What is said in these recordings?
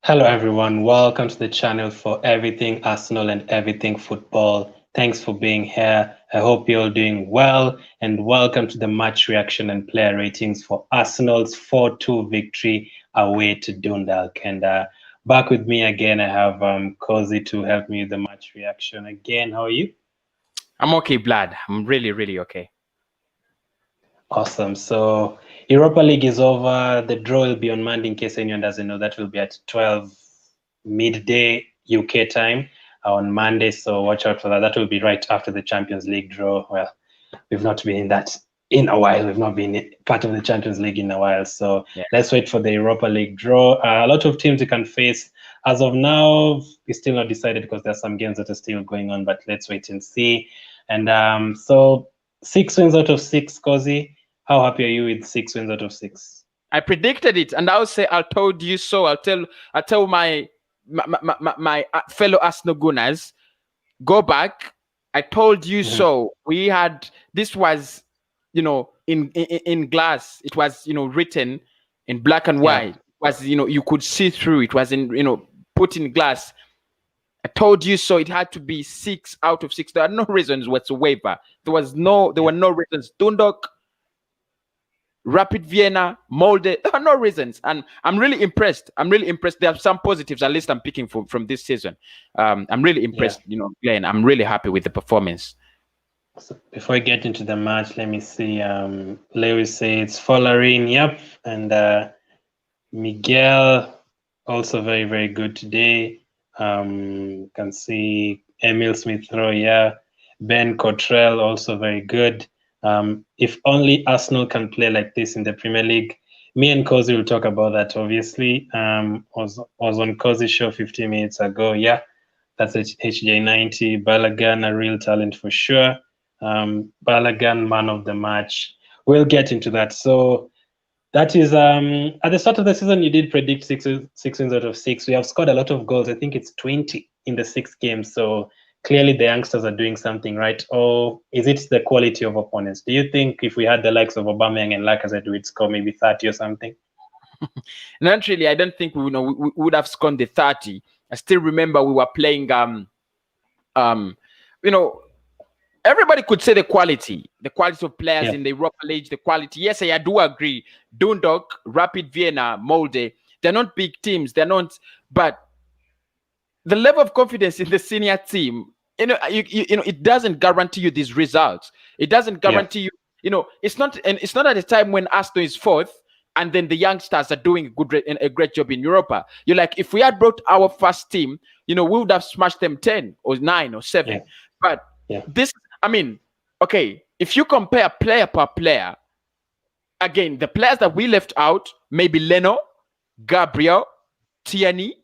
Hello, everyone. Welcome to the channel for everything Arsenal and everything football. Thanks for being here. I hope you're all doing well. And welcome to the match reaction and player ratings for Arsenal's 4-2 victory away to Dundalk. And back with me again, I have Cozy to help me with the match reaction again. How are you? I'm okay, Vlad. I'm really okay. Awesome. So Europa League is over. The draw will be on Monday. In case anyone doesn't know, that will be at 12 midday UK time on Monday. So watch out for that. That will be right after the Champions League draw. Well, we've not been in that in a while. We've not been part of the Champions League in a while. So let's wait for the Europa League draw. A lot of teams you can face. As of now, it's still not decided because there's some games that are still going on, but let's wait and see. And so 6 wins out of 6, Cozy. How happy are you with 6 wins out of 6? I predicted it, and I'll say I told you so. I'll tell my fellow Arsenal Gunners, go back. I told you so. We had this was, in glass. It was written in black and white. It was you could see through. It was in put in glass. I told you so. It had to be 6 out of 6. There are no reasons whatsoever. There were no reasons. Dundalk, Rapid Vienna, Molde, there are no reasons. And I'm really impressed. There are some positives, at least I'm picking from this season. I'm really impressed, Glenn. I'm really happy with the performance. So before I get into the match, let me see. Lewis says Follarin, yep. And Miguel, also very good today. Can see Emil Smith-Rowe, yeah. Ben Cottrell, also very good. If only Arsenal can play like this in the Premier League. Me and Cozy will talk about that, obviously. Was on Cozy's show 15 minutes ago. Yeah, that's HJ90. Balogun, a real talent for sure. Balogun, man of the match. We'll get into that. So that is, at the start of the season, you did predict 6 wins out of 6. We have scored a lot of goals. I think it's 20 in the 6 games. So clearly the youngsters are doing something right. Or is it the quality of opponents? Do you think if we had the likes of Aubameyang and Lacazette, we'd score maybe 30 or something? Not really. I don't think we would have scored the 30. I still remember we were playing everybody could say the quality of players in the Europa League, the quality. Yes, I do agree. Dundalk, Rapid Vienna, Molde, they're not big teams. They're not, but the level of confidence in the senior team, it doesn't guarantee you these results. It doesn't guarantee you, it's not at a time when Arsenal is 4th and then the youngsters are doing a great job in Europa. You're like, if we had brought our first team, we would have smashed them 10 or 9 or 7. Yeah. But this, okay, if you compare player per player, again, the players that we left out, maybe Leno, Gabriel, Tierney,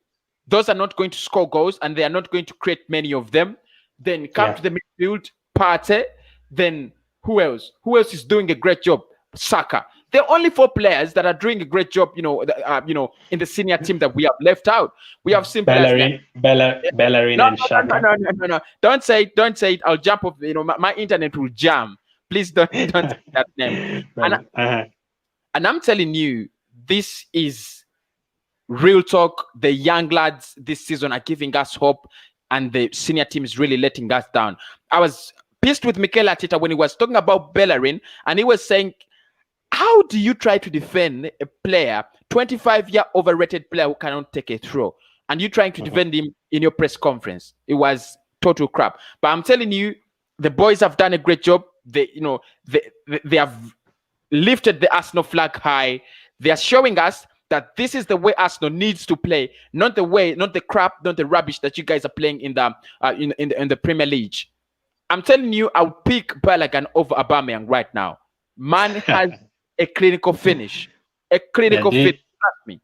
those are not going to score goals and they are not going to create many of them. Then come to the midfield, Partey. Then who else? Who else is doing a great job? Saka. There are only 4 players that are doing a great job, in the senior team that we have left out. We have seen Bellerin and Xhaka. No. Don't say it. I'll jump off. My internet will jam. Please don't say that name. And I'm telling you, this is real talk. The young lads this season are giving us hope, and the senior team is really letting us down. I was pissed with Mikel Arteta when he was talking about Bellerin, and he was saying, how do you try to defend a player, 25-year overrated player who cannot take a throw, and you trying to defend him in your press conference? It was total crap. But I'm telling you, the boys have done a great job. They have lifted the Arsenal flag high. They are showing us that this is the way Arsenal needs to play, not the crap, not the rubbish that you guys are playing in the Premier League. I'm telling you, I'll pick Balogun over Aubameyang right now. Man has a clinical finish. Finish, trust me.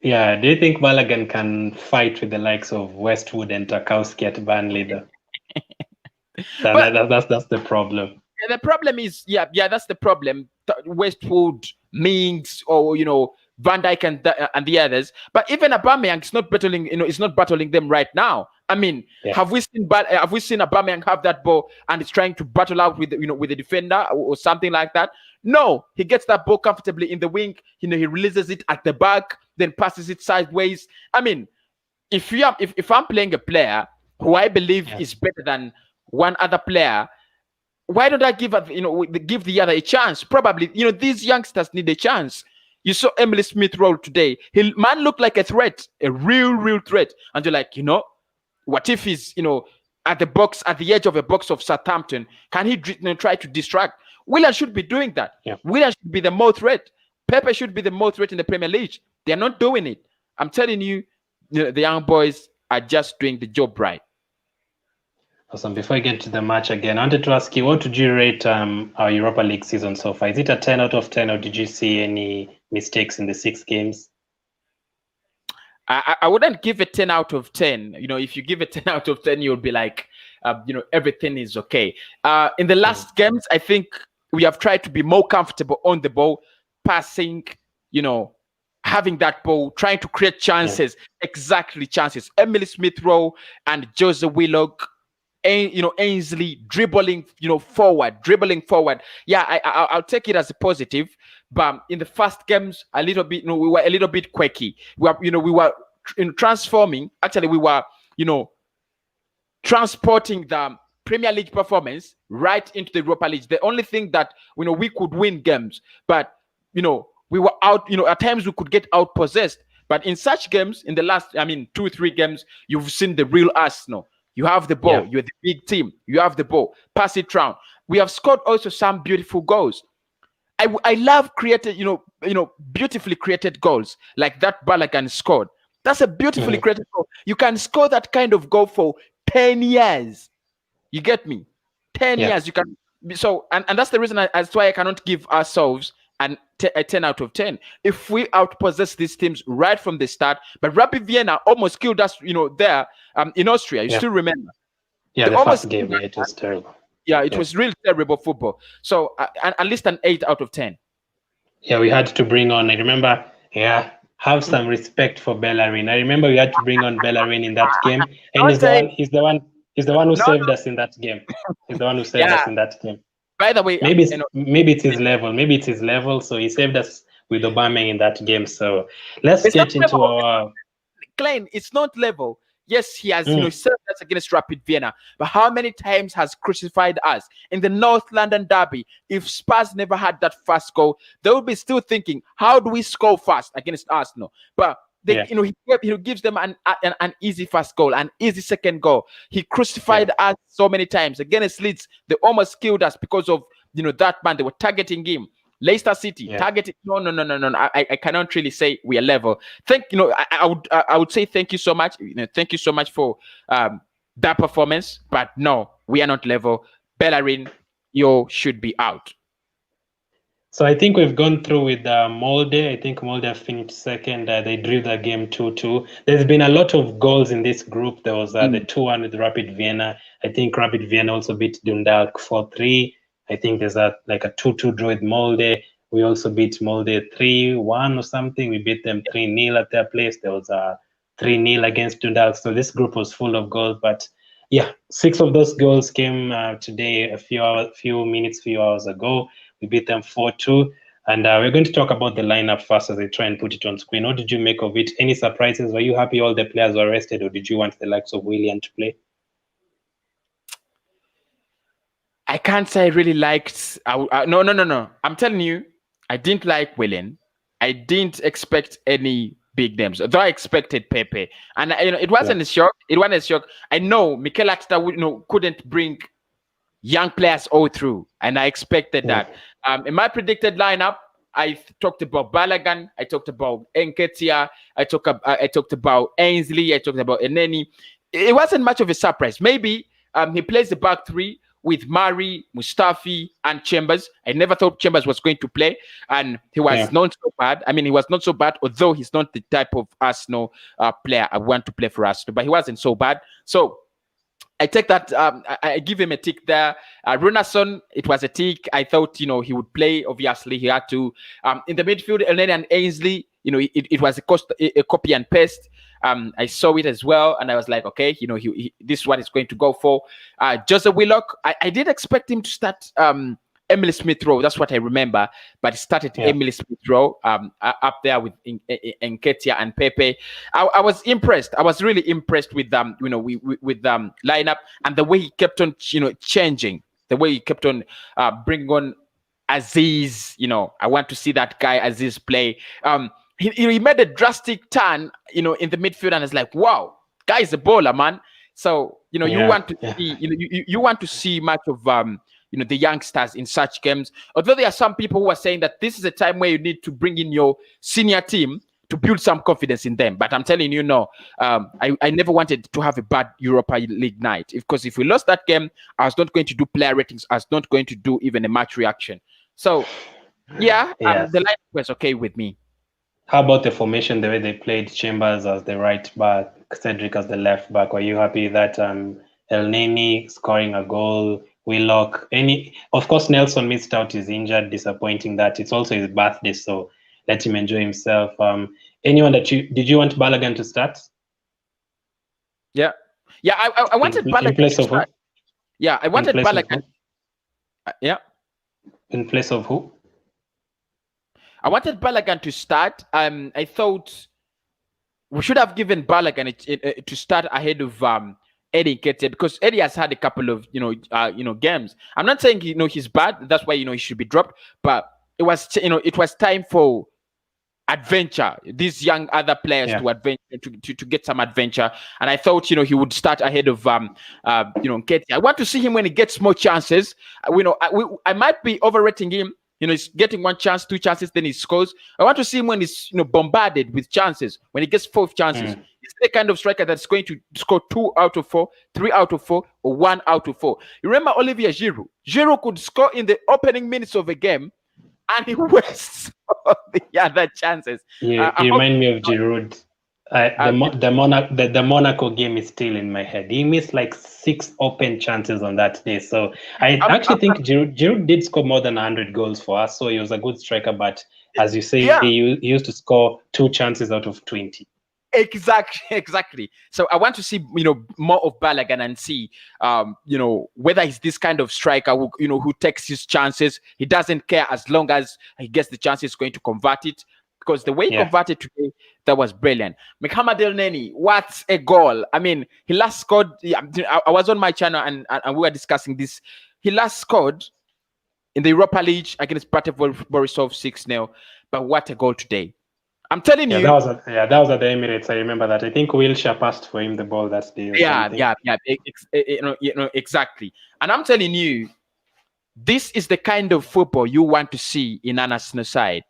Yeah, do you think Balogun can fight with the likes of Westwood and Tarkowski at Burnley though? That's the problem. The problem is, that's the problem. Westwood, Mings, or Van Dijk and the others. But even Aubameyang is not battling, it's not battling them right now. I mean, have we seen Aubameyang have that ball and is trying to battle out with with the defender or something like that? No, he gets that ball comfortably in the wing. He releases it at the back, then passes it sideways. I mean, if I'm playing a player who I believe is better than one other player, why don't I give the other a chance? Probably, these youngsters need a chance. You saw Emily Smith Rowe today. Man looked like a threat, a real threat. And you're like, what if he's, at the edge of a box of Southampton? Can he try to distract? Willian should be doing that. Yeah. Willian should be the more threat. Pepe should be the more threat in the Premier League. They're not doing it. I'm telling you, the young boys are just doing the job right. Awesome. Before I get to the match again, I wanted to ask you, what would you rate our Europa League season so far? Is it a 10 out of 10, or did you see any mistakes in the 6 games? I wouldn't give it 10 out of 10. If you give it 10 out of 10, you'll be like, everything is okay. In the last games, I think we have tried to be more comfortable on the ball, passing, having that ball, trying to create chances, exactly chances. Emily Smith Rowe and Jose Willock, Ainsley dribbling forward. Yeah, I'll take it as a positive. But in the first games, a little bit, we were a little bit quirky. We were transforming. Actually, we were transporting the Premier League performance right into the Europa League. The only thing that we could win games, but we were out. At times we could get out possessed. But in such games, in the last 2-3 games, you've seen the real Arsenal. You have the ball. You're the big team. You have the ball. Pass it round. We have scored also some beautiful goals. I love created, beautifully created goals like that Balogun scored. That's a beautifully created goal. You can score that kind of goal for 10 years. You get me? 10 years. You can. So, and that's the reason that's why I cannot give ourselves a 10 out of 10. If we outpossess these teams right from the start, but Rapid Vienna almost killed us, there in Austria. You still remember? Yeah, the first game, it was terrible. Yeah, it was really terrible football. So at least an 8 out of 10. Yeah, we had to bring on. I remember. Have some respect for Bellerin. I remember we had to bring on Bellerin in that game, and he's the one who saved us in that game. He's the one who saved us in that game. By the way, maybe it's his level. Maybe it's his level. So he saved us with Aubameyang in that game. So let's get into our. Glenn, it's not level. Yes, he has served us against Rapid Vienna, but how many times has crucified us in the North London derby? If Spurs never had that first goal, they would be still thinking, how do we score fast against Arsenal? But he gives them an easy first goal, an easy second goal. He crucified us so many times against Leeds. They almost killed us because of that man. They were targeting him. Leicester City targeted. No. I cannot really say we are level. I would say thank you so much. Thank you so much for that performance. But no, we are not level. Bellerin, you should be out. So I think we've gone through with Molde. I think Molde finished second. They drew the game 2-2. There's been a lot of goals in this group. There was the 2-1 with Rapid Vienna. I think Rapid Vienna also beat Dundalk 4-3. I think there's a 2-2 draw with Molde. We also beat Molde 3-1 or something. We beat them 3-0 at their place. There was a 3-0 against Dundalk. So this group was full of goals. But 6 of those goals came today, a few hours ago. We beat them 4-2. And we're going to talk about the lineup first as I try and put it on screen. What did you make of it? Any surprises? Were you happy all the players were rested, or did you want the likes of Willian to play? I can't say I really liked. No. I'm telling you, I didn't like Willian. I didn't expect any big names, though I expected Pepe. And it wasn't a shock. It wasn't a shock. I know Mikel Arteta couldn't bring young players all through, and I expected that. In my predicted lineup, I talked about Balogun, I talked about Nketiah, I talked about Ainsley, I talked about Neny. It wasn't much of a surprise. Maybe he plays the back three with Mari, Mustafi, and Chambers. I never thought Chambers was going to play, and he was not so bad. I mean, he was not so bad, although he's not the type of Arsenal player I want to play for Arsenal, but he wasn't so bad. So I take that. I give him a tick there. Runason, it was a tick. I thought, he would play. Obviously, he had to. In the midfield, Neny and Ainsley, it was a copy and paste. I saw it as well, and I was like, okay, this is what he's going to go for. Joseph Willock, I did expect him to start Emily Smith-Rowe. That's what I remember, but he started Emily Smith-Rowe up there with Nketiah and Pepe. I was impressed. I was really impressed with with lineup and the way he kept on changing, the way he kept on bringing on Aziz. I want to see that guy Aziz play. He made a drastic turn, in the midfield, and it's like, wow, guy is a baller, man. So you want to see, you want to see much of the youngsters in such games. Although there are some people who are saying that this is a time where you need to bring in your senior team to build some confidence in them. But I'm telling you, no, I never wanted to have a bad Europa League night, because if we lost that game, I was not going to do player ratings. I was not going to do even a match reaction. So the lineup was okay with me. How about the formation, the way they played? Chambers as the right back, Cedric as the left back. Were you happy that Neny scoring a goal, Willock? Of course, Nelson missed out, his injured, disappointing that. It's also his birthday, so let him enjoy himself. Anyone that did you want Balogun to start? Yeah, I wanted Balogun in place of who? Yeah, I wanted Balogun. Yeah. In place of who? I wanted Balogun to start. I thought we should have given Balogun to start ahead of Eddie Nketiah, because Eddie has had a couple of games. I'm not saying he's bad. That's why he should be dropped. But it was time for adventure. These young other players to adventure to get some adventure. And I thought he would start ahead of Nketiah. I want to see him when he gets more chances. I might be overrating him. He's getting 1 chance, 2 chances, then he scores. I want to see him when he's bombarded with chances, when he gets 4 chances. He's the kind of striker that's going to score 2 out of 4, 3 out of 4, or 1 out of 4. You remember Olivier Giroud? Giroud could score in the opening minutes of a game, and he wastes all the other chances. You remind me of Giroud. The Monaco game is still in my head. He missed like 6 open chances on that day. So I actually think Giroud did score more than 100 goals for us. So he was a good striker. But as you say, he used to score 2 chances out of 20. Exactly. So I want to see more of Balogun and see whether he's this kind of striker who takes his chances. He doesn't care as long as he gets the chance, he's going to convert it. Because the way he converted today, that was brilliant. Mohamed Neny, what a goal. I mean, he last scored. I was on my channel and we were discussing this. He last scored in the Europa League against Partey Borisov 6-0. But what a goal today. I'm telling you. That was at the Emirates. I remember that. I think Wilshere passed for him the ball that day. Exactly. And I'm telling you, this is the kind of football you want to see in an Arsenal side.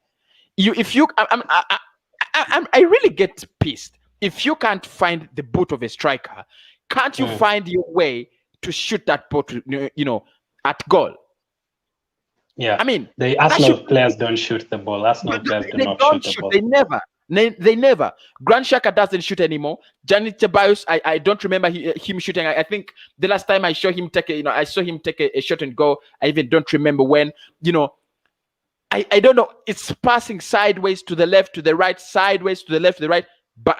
I really get pissed if you can't find the boot of a striker. Can't you find your way to shoot that ball at goal? Yeah, I mean, the Arsenal players don't shoot the ball. Arsenal players do not shoot the ball. They never. Grant Xhaka doesn't shoot anymore. Janit Ceballos, I don't remember him shooting. I think the last time I saw him take a shot and go. I even don't remember when. I don't know. It's passing sideways to the left, to the right, sideways to the left, to the right, but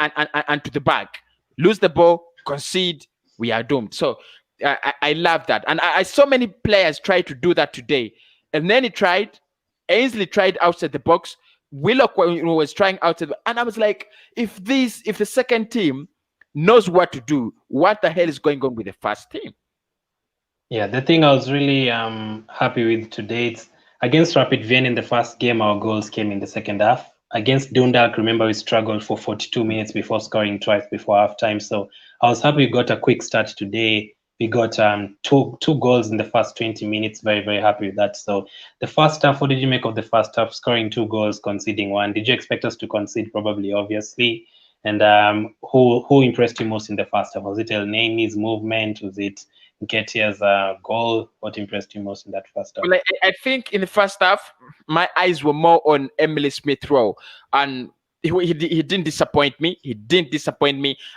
and to the back. Lose the ball, concede, we are doomed. So I love that, and I saw many players try to do that today. And then he tried. Ainsley tried outside the box. Willock was trying outside, and I was like, if the second team knows what to do, what the hell is going on with the first team? Yeah, the thing I was really happy with today, it's against Rapid Vienna in the first game, our goals came in the second half. Against Dundalk, remember, we struggled for 42 minutes before scoring twice before halftime. So I was happy we got a quick start today. We got two goals in the first 20 minutes. Very, very happy with that. So the first half, what did you make of the first half? Scoring 2 goals, conceding 1. Did you expect us to concede? Probably, obviously. And who impressed you most in the first half? Was it Neny's movement? Was it Nketiah's goal? What impressed you most in that first half? Well, I think in the first half, my eyes were more on Emily Smith-Rowe, and he didn't disappoint me.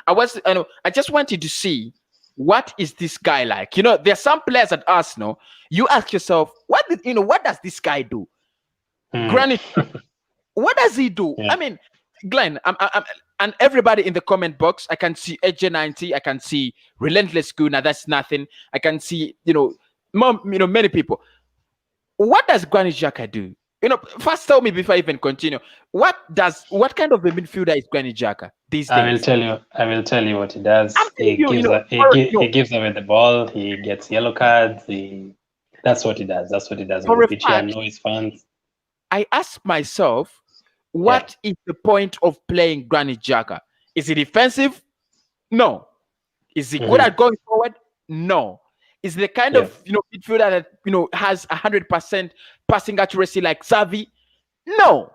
I just wanted to see what is this guy like? You know, there's some players at Arsenal. You ask yourself, what does this guy do? Granit, what does he do? Yeah. I mean, Glenn, and everybody in the comment box, I can see AJ90, I can see Relentless Guna, that's nothing. I can see, many people. What does Granit Xhaka do? First tell me before I even continue. What kind of a midfielder is Granit Xhaka these days? I will tell you what he does. He gives away the ball. He gets yellow cards. That's what he does. That's what he does on the pitch. He annoys fans. I ask myself, what is the point of playing Granit Xhaka? Is he defensive? No. Is he good at going forward? No. Is the kind of midfielder that has 100% passing accuracy like Xavi? No.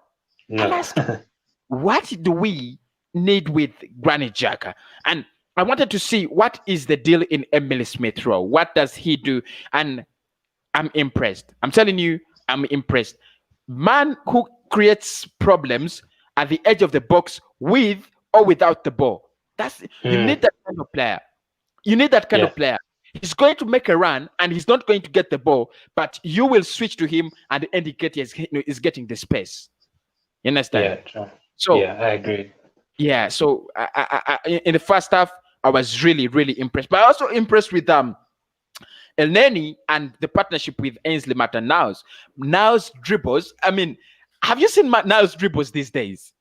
What do we need with Granit Xhaka? And I wanted to see what is the deal in Emile Smith Rowe. What does he do? And I'm impressed. I'm telling you, I'm impressed. Man who creates problems at the edge of the box with or without the ball. You need that kind of player. You need that kind of player. He's going to make a run and he's not going to get the ball, but you will switch to him and the indicator is getting the space. You understand? Yeah, so I agree. Yeah, so I, in the first half, I was really, really impressed. But I also impressed with Neny and the partnership with Ainsley Maitland-Niles. Niles dribbles. I mean, have you seen Niles dribbles these days?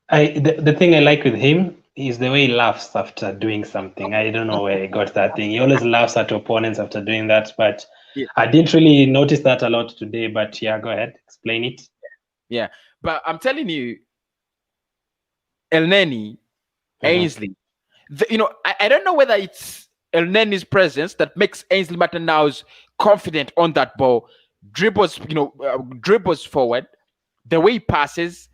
The thing I like with him is the way he laughs after doing something. I don't know where he got that thing. He always laughs at opponents after doing that, but I didn't really notice that a lot today. But yeah, go ahead, explain it. Yeah, but I'm telling you, Neny, Ainsley, I don't know whether it's Neny's presence that makes Ainsley Maitland-Niles confident on that ball, dribbles forward, the way he passes,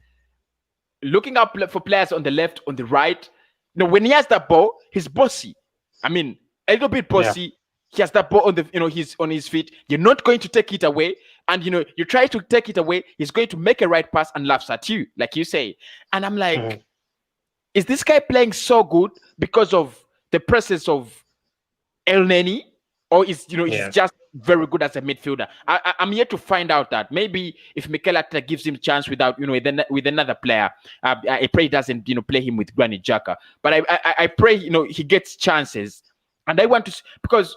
looking up for players on the left, on the right. When he has that ball, he's bossy. I mean, a little bit bossy. Yeah. He has that ball on he's on his feet. You're not going to take it away. And, you try to take it away. He's going to make a right pass and laughs at you, like you say. And I'm like, is this guy playing so good because of the presence of Neny? Or he's just very good as a midfielder? I'm here to find out that. Maybe if Mikel Arteta gives him a chance with another player, I pray he doesn't play him with Granit Xhaka. But I pray he gets chances, and I want to, because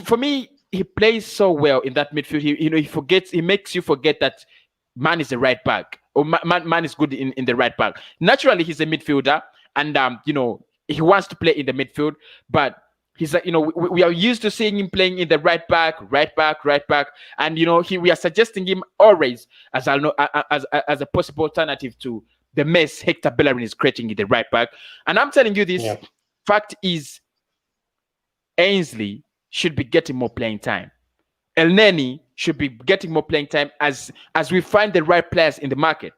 for me he plays so well in that midfield. He makes you forget that man is a right back, or man is good in the right back. Naturally, he's a midfielder, and he wants to play in the midfield, but he's like, we are used to seeing him playing in the right back, and we are suggesting him always as a possible alternative to the mess Hector Bellerin is creating in the right back. And I'm telling you this, fact is, Ainsley should be getting more playing time. Neny should be getting more playing time as we find the right players in the market.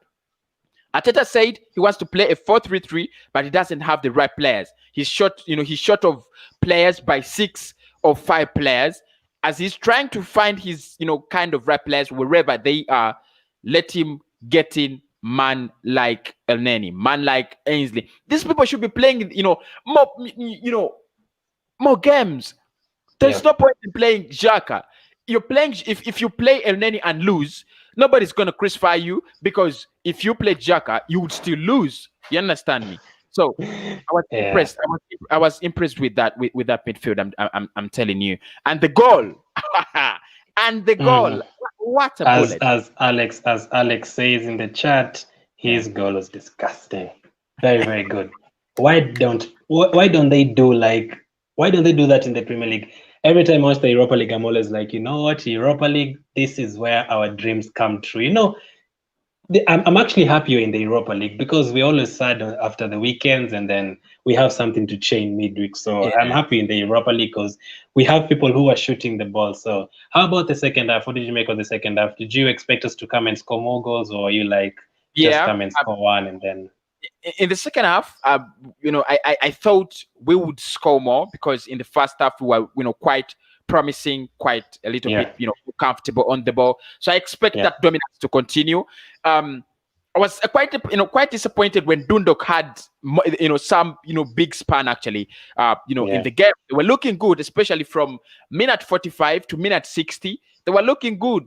Arteta said he wants to play a 4-3-3, but he doesn't have the right players. He's short of players by 6 or 5 players. As he's trying to find his, kind of right players wherever they are, let him get in man like Neny, man like Ainsley. These people should be playing, more games. There's no point in playing Xhaka. You're playing, if you play Neny and lose, nobody's going to crucify you, because if you play Xhaka, you would still lose. You understand me? So I was impressed. I was impressed with that midfield. I'm telling you. And the goal, what a bullet! As Alex says in the chat, his goal was disgusting. Very, very good. Why don't they do that in the Premier League? Every time I watch the Europa League, I'm always like, what, Europa League, this is where our dreams come true. I'm actually happier in the Europa League, because we always sad after the weekends, and then we have something to chain midweek. So I'm happy in the Europa League because we have people who are shooting the ball. So how about the second half? What did you make of the second half? Did you expect us to come and score more goals, or are you like, just come and score one and then... In the second half, I thought we would score more, because in the first half we were, quite promising, quite a little bit, comfortable on the ball. So I expect that dominance to continue. I was quite disappointed when Dundalk had some big span actually in the game. They were looking good, especially from minute 45 to minute 60. They were looking good.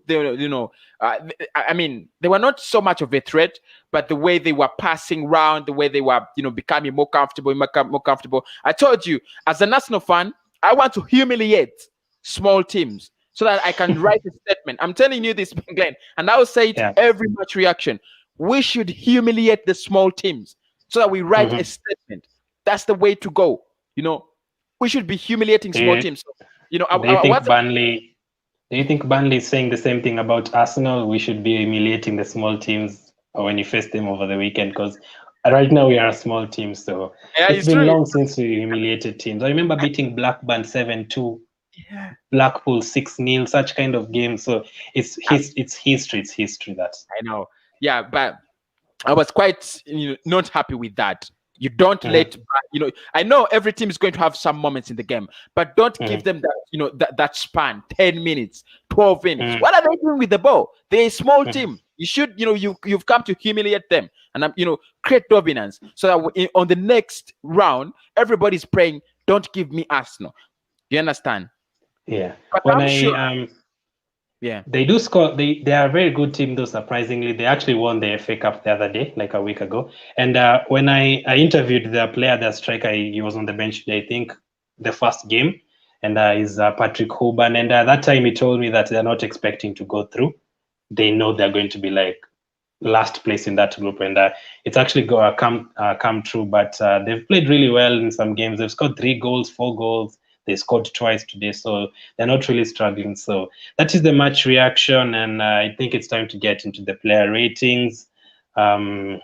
I mean, they were not so much of a threat, but the way they were passing around, the way they were becoming more comfortable. I told you, as an Arsenal fan, I want to humiliate small teams so that I can write a statement. I'm telling you this, Glenn, and I'll say it every match reaction. We should humiliate the small teams so that we write a statement. That's the way to go. We should be humiliating small teams. Do you think Burnley is saying the same thing about Arsenal? We should be humiliating the small teams when you face them over the weekend, because right now we are a small team, so it's been long since we humiliated teams. I remember beating Blackburn 7-2. Blackpool 6-0, such kind of games. So it's history. It's history. That I know. Yeah, but I was quite not happy with that. You don't let I know every team is going to have some moments in the game, but don't give them that that span, 10 minutes, 12 minutes. What are they doing with the ball? They're a small team. You should you've come to humiliate them and create dominance so that on the next round everybody's praying, don't give me Arsenal. You understand? Yeah. But they do score. They are a very good team, though. Surprisingly, they actually won the FA Cup the other day, like a week ago. And when I interviewed the player, the striker, he was on the bench today, I think, the first game, and he's Patrick Hoban. And that time he told me that they're not expecting to go through. They know they're going to be like last place in that group, and it's actually come true. But they've played really well in some games. They've scored 3 goals, 4 goals. They scored twice today, so they're not really struggling. So that is the match reaction, and I think it's time to get into the player ratings. Cozy,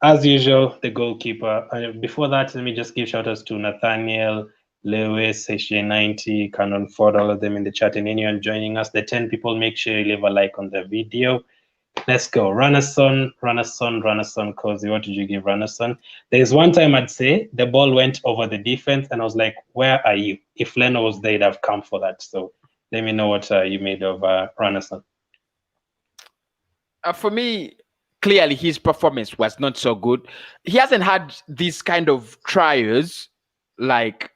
as usual, the goalkeeper. Before that, let me just give shout-outs to Nathaniel, Lewis, HJ90, Canon Ford, all of them in the chat, and anyone joining us. The 10 people, make sure you leave a like on the video. Let's go. Ranasson, Cozy. What did you give Ranasson? There's one time I'd say the ball went over the defense, and I was like, where are you? If Leno was there, he'd have come for that. So let me know what you made of Ranasson. For me, clearly his performance was not so good. He hasn't had these kind of trials. Like,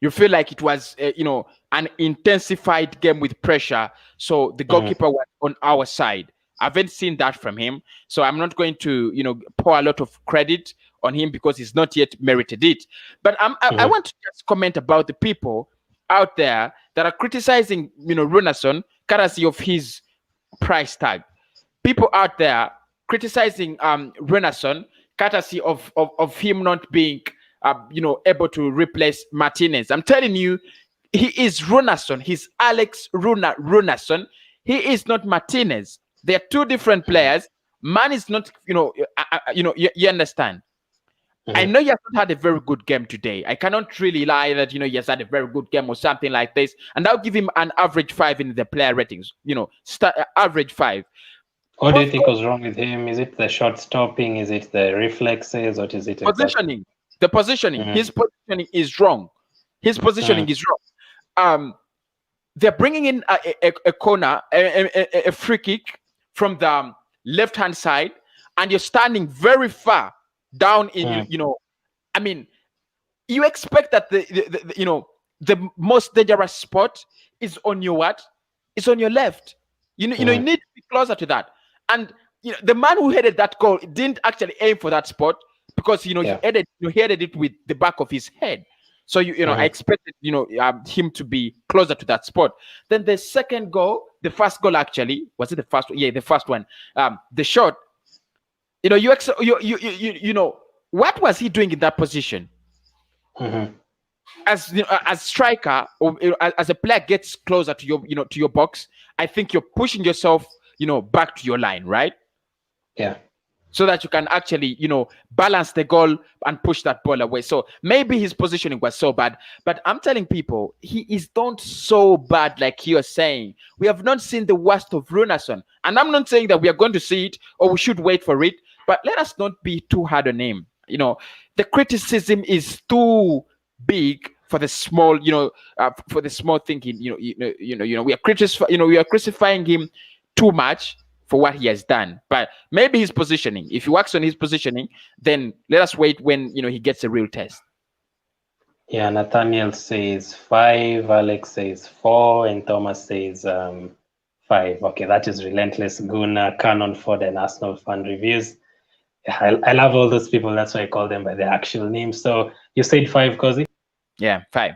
you feel like it was, an intensified game with pressure. So the goalkeeper was on our side. I haven't seen that from him, so I'm not going to, pour a lot of credit on him because he's not yet merited it. But I want to just comment about the people out there that are criticizing, Ranasson, courtesy of his price tag. People out there criticizing Ranasson, courtesy of him not being, able to replace Martinez. I'm telling you, he is Ranasson. He's Alex Ranasson. He is not Martinez. They're 2 different players. Man is not, you understand. I know he has not had a very good game today. I cannot really lie that, he has had a very good game or something like this. And I'll give him an average 5 in the player ratings, average 5. What do you think was wrong with him? Is it the shot stopping? Is it the reflexes? What is it? Positioning. The positioning. His positioning is wrong. His positioning is wrong. They're bringing in a corner, a free kick from the left-hand side, and you're standing very far down in, I mean, you expect that the most dangerous spot is on your what? It's on your left. You need to be closer to that. And the man who headed that goal didn't actually aim for that spot because he headed it with the back of his head. So I expected him to be closer to that spot. Then the second goal, the first goal actually was it the first? Yeah, the first one. The shot. What was he doing in that position? As striker or as a player gets closer to your box, I think you're pushing yourself back to your line, right? Yeah. So that you can actually, balance the goal and push that ball away. So maybe his positioning was so bad. But I'm telling people, he is not so bad like you're saying. We have not seen the worst of Ranasson. And I'm not saying that we are going to see it or we should wait for it. But let us not be too hard on him. The criticism is too big for the small, thinking. We are crucifying him too much for what he has done. But maybe his positioning. If he works on his positioning, then let us wait when he gets a real test. Yeah, Nathaniel says 5, Alex says 4, and Thomas says 5. Okay, that is Relentless Guna, Canon Ford, and Arsenal Fan Reviews. I love all those people. That's why I call them by their actual name. So you said 5, Cozy? Yeah, 5.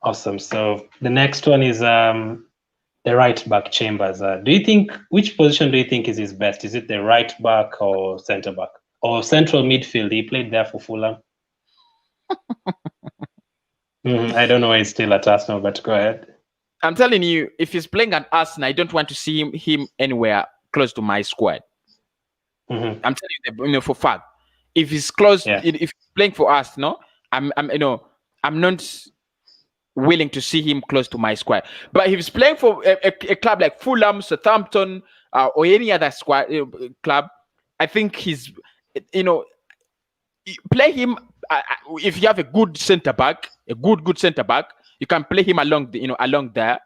Awesome. So the next one is the right back, Chambers. Which position do you think is his best? Is it the right back or centre back or central midfield? He played there for Fulham. I don't know why he's still at Arsenal, but go ahead. I'm telling you, if he's playing at Arsenal, I don't want to see him anywhere close to my squad. I'm telling you, for fact, if he's close, if he's playing for us, I'm not willing to see him close to my squad. But if he's playing for a club like Fulham, Southampton, or any other squad club, I think he's, play him. If you have a good centre back, a good centre back, you can play him along there.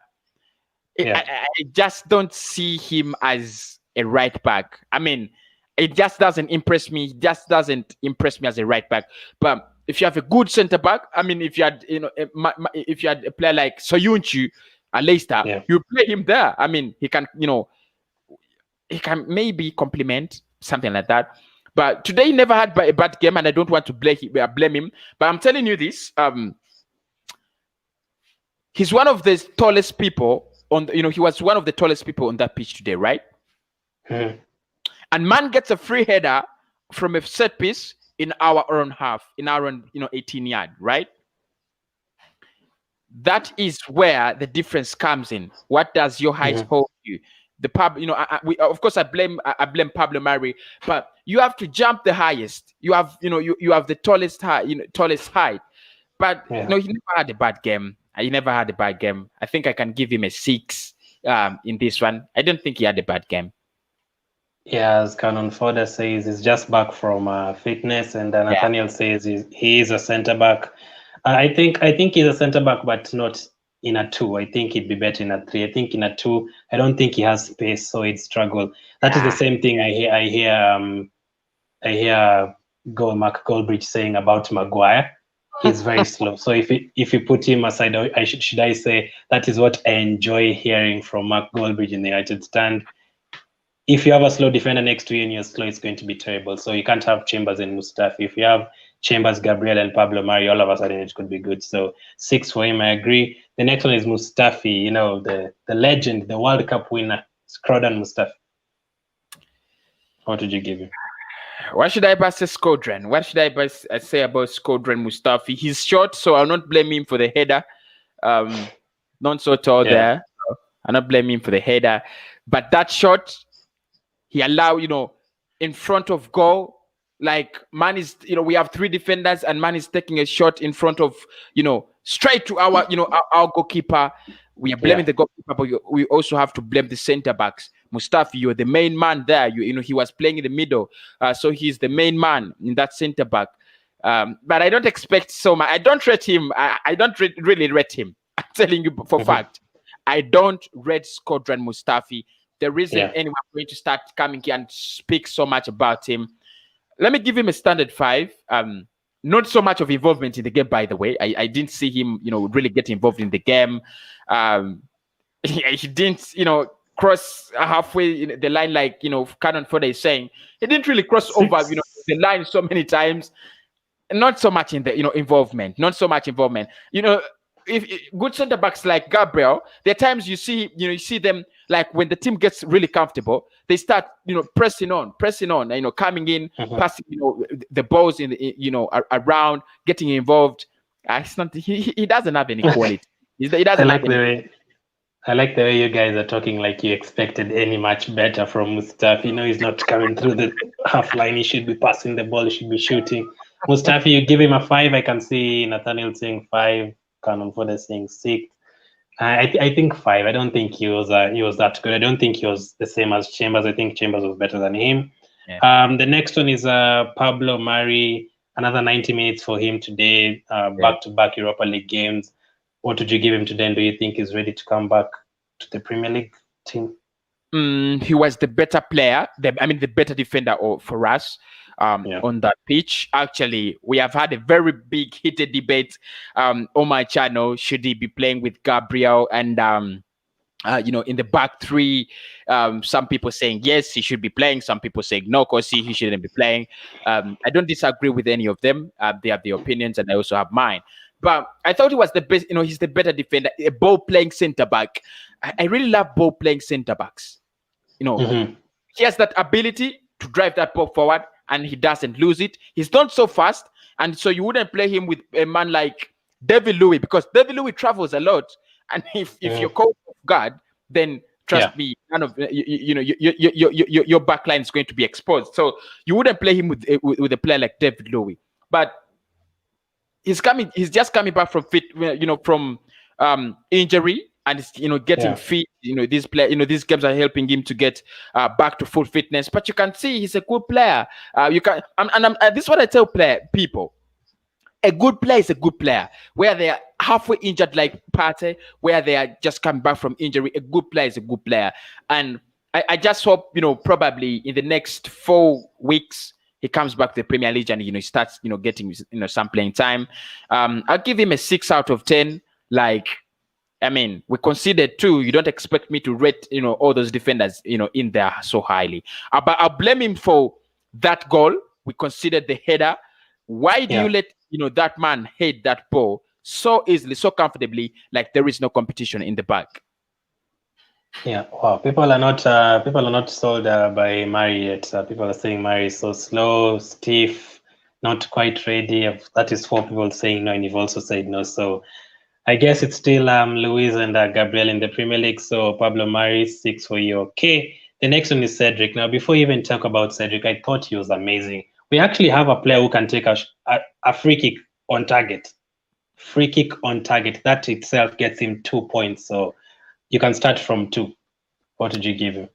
I just don't see him as a right back. I mean, it just doesn't impress me. It just doesn't impress me as a right back. But if you have a good centre back, I mean, if you had if you had a player like Soyuncu at Leicester, you play him there. I mean, he can maybe complement something like that. But today he never had a bad game, and I don't want to blame him. But I'm telling you this: he's one of the tallest people on. He was one of the tallest people on that pitch today, right? And man gets a free header from a set piece in our own half, in our own 18-yard, right? That is where the difference comes in. What does your height hold you? The of course I blame Pablo Mari, but you have to jump the highest. You have you have the tallest height, but he never had a bad game. He never had a bad game. I think I can give him a 6 in this one. I don't think he had a bad game. Yeah, as Canon Ford says, he's just back from fitness, and Nathaniel says he is a centre back. I think he's a centre back, but not in a 2. I think he'd be better in a 3. I think in a 2, I don't think he has space, so he'd struggle. That is the same thing I hear Mark Goldbridge saying about Maguire. He's very slow. So if you put him aside, should I say that is what I enjoy hearing from Mark Goldbridge in the United Stand. If you have a slow defender next to you and you're slow, it's going to be terrible. So you can't have Chambers and Mustafi. If you have Chambers, Gabriel, and Pablo Mari, all of a sudden it could be good. So 6 for him, I agree. The next one is Mustafi, the legend, the World Cup winner, Skrodan Mustafi. What would you give him? What should I say Skodran? What should I say about Skodran Mustafi? He's short, so I'll not blame him for the header. Not so tall there. So I'll not blame him for the header. But that shot, he allowed, in front of goal, like man is, we have 3 defenders and man is taking a shot in front of, straight to our, our goalkeeper. We are blaming the goalkeeper, but we also have to blame the centre backs. Mustafi, you're the main man there. He was playing in the middle, so he's the main man in that centre back. But I don't expect so much. I don't rate him. I don't really rate him. I'm telling you for fact. I don't rate Skodran Mustafi. There isn't anyone going to start coming here and speak so much about him. Let me give him a standard 5. Not so much of involvement in the game, by the way. I didn't see him, really get involved in the game. He didn't, cross halfway in the line like, Canon Ford is saying. He didn't really cross over, the line so many times. Not so much in the, involvement. Not so much involvement. If good centre backs like Gabriel, there are times you see them like when the team gets really comfortable, they start pressing on, coming in, passing the balls in around, getting involved. It's not he doesn't have any quality. He doesn't I like the way you guys are talking like you expected any much better from Mustafi. He's not coming through the half line. He should be passing the ball. He should be shooting. Mustafi, you give him a 5. I can see Nathaniel saying 5. Canon Ford saying 6. I think 5. I don't think he was that good. I don't think he was the same as Chambers. I think Chambers was better than him. The next one is Pablo Mari. Another 90 minutes for him today. Back-to-back Europa League games. What would you give him today? And do you think he's ready to come back to the Premier League team? He was the better player. The better defender for us on that pitch. Actually, we have had a very big heated debate on my channel. Should he be playing with Gabriel and in the back three? Some people saying yes, he should be playing. Some people saying no, because he shouldn't be playing. I don't disagree with any of them. They have their opinions, and I also have mine. But I thought he was the best. He's the better defender, a ball playing centre back. I really love ball playing centre backs. He has that ability to drive that ball forward, and he doesn't lose it. He's not so fast, and so you wouldn't play him with a man like David Louis, because David Louis travels a lot, and if you're caught off guard, then trust me, none of your back line is going to be exposed. So you wouldn't play him with a player like David Louis. But he's just coming back from injury. And it's getting fit. These games are helping him to get back to full fitness. But you can see he's a good player. This is what I tell people: a good player is a good player. Where they are halfway injured, like Partey, where they are just coming back from injury, a good player is a good player. And I just hope probably in the next 4 weeks he comes back to the Premier League and he starts getting some playing time. I'll give him a 6 out of 10. We conceded 2. You don't expect me to rate, all those defenders, in there so highly. But I'll blame him for that goal. We conceded the header. Why do you let, that man head that ball so easily, so comfortably, like there is no competition in the back? Yeah, wow. People are not sold by Mari yet. People are saying Mari is so slow, stiff, not quite ready. That is 4 people saying no, and you've also said no. So I guess it's still Luis and Gabriel in the Premier League. So Pablo Mari, 6 for you. Okay. The next one is Cedric. Now, before you even talk about Cedric, I thought he was amazing. We actually have a player who can take a free kick on target. Free kick on target. That itself gets him 2 points. So you can start from 2. What did you give him?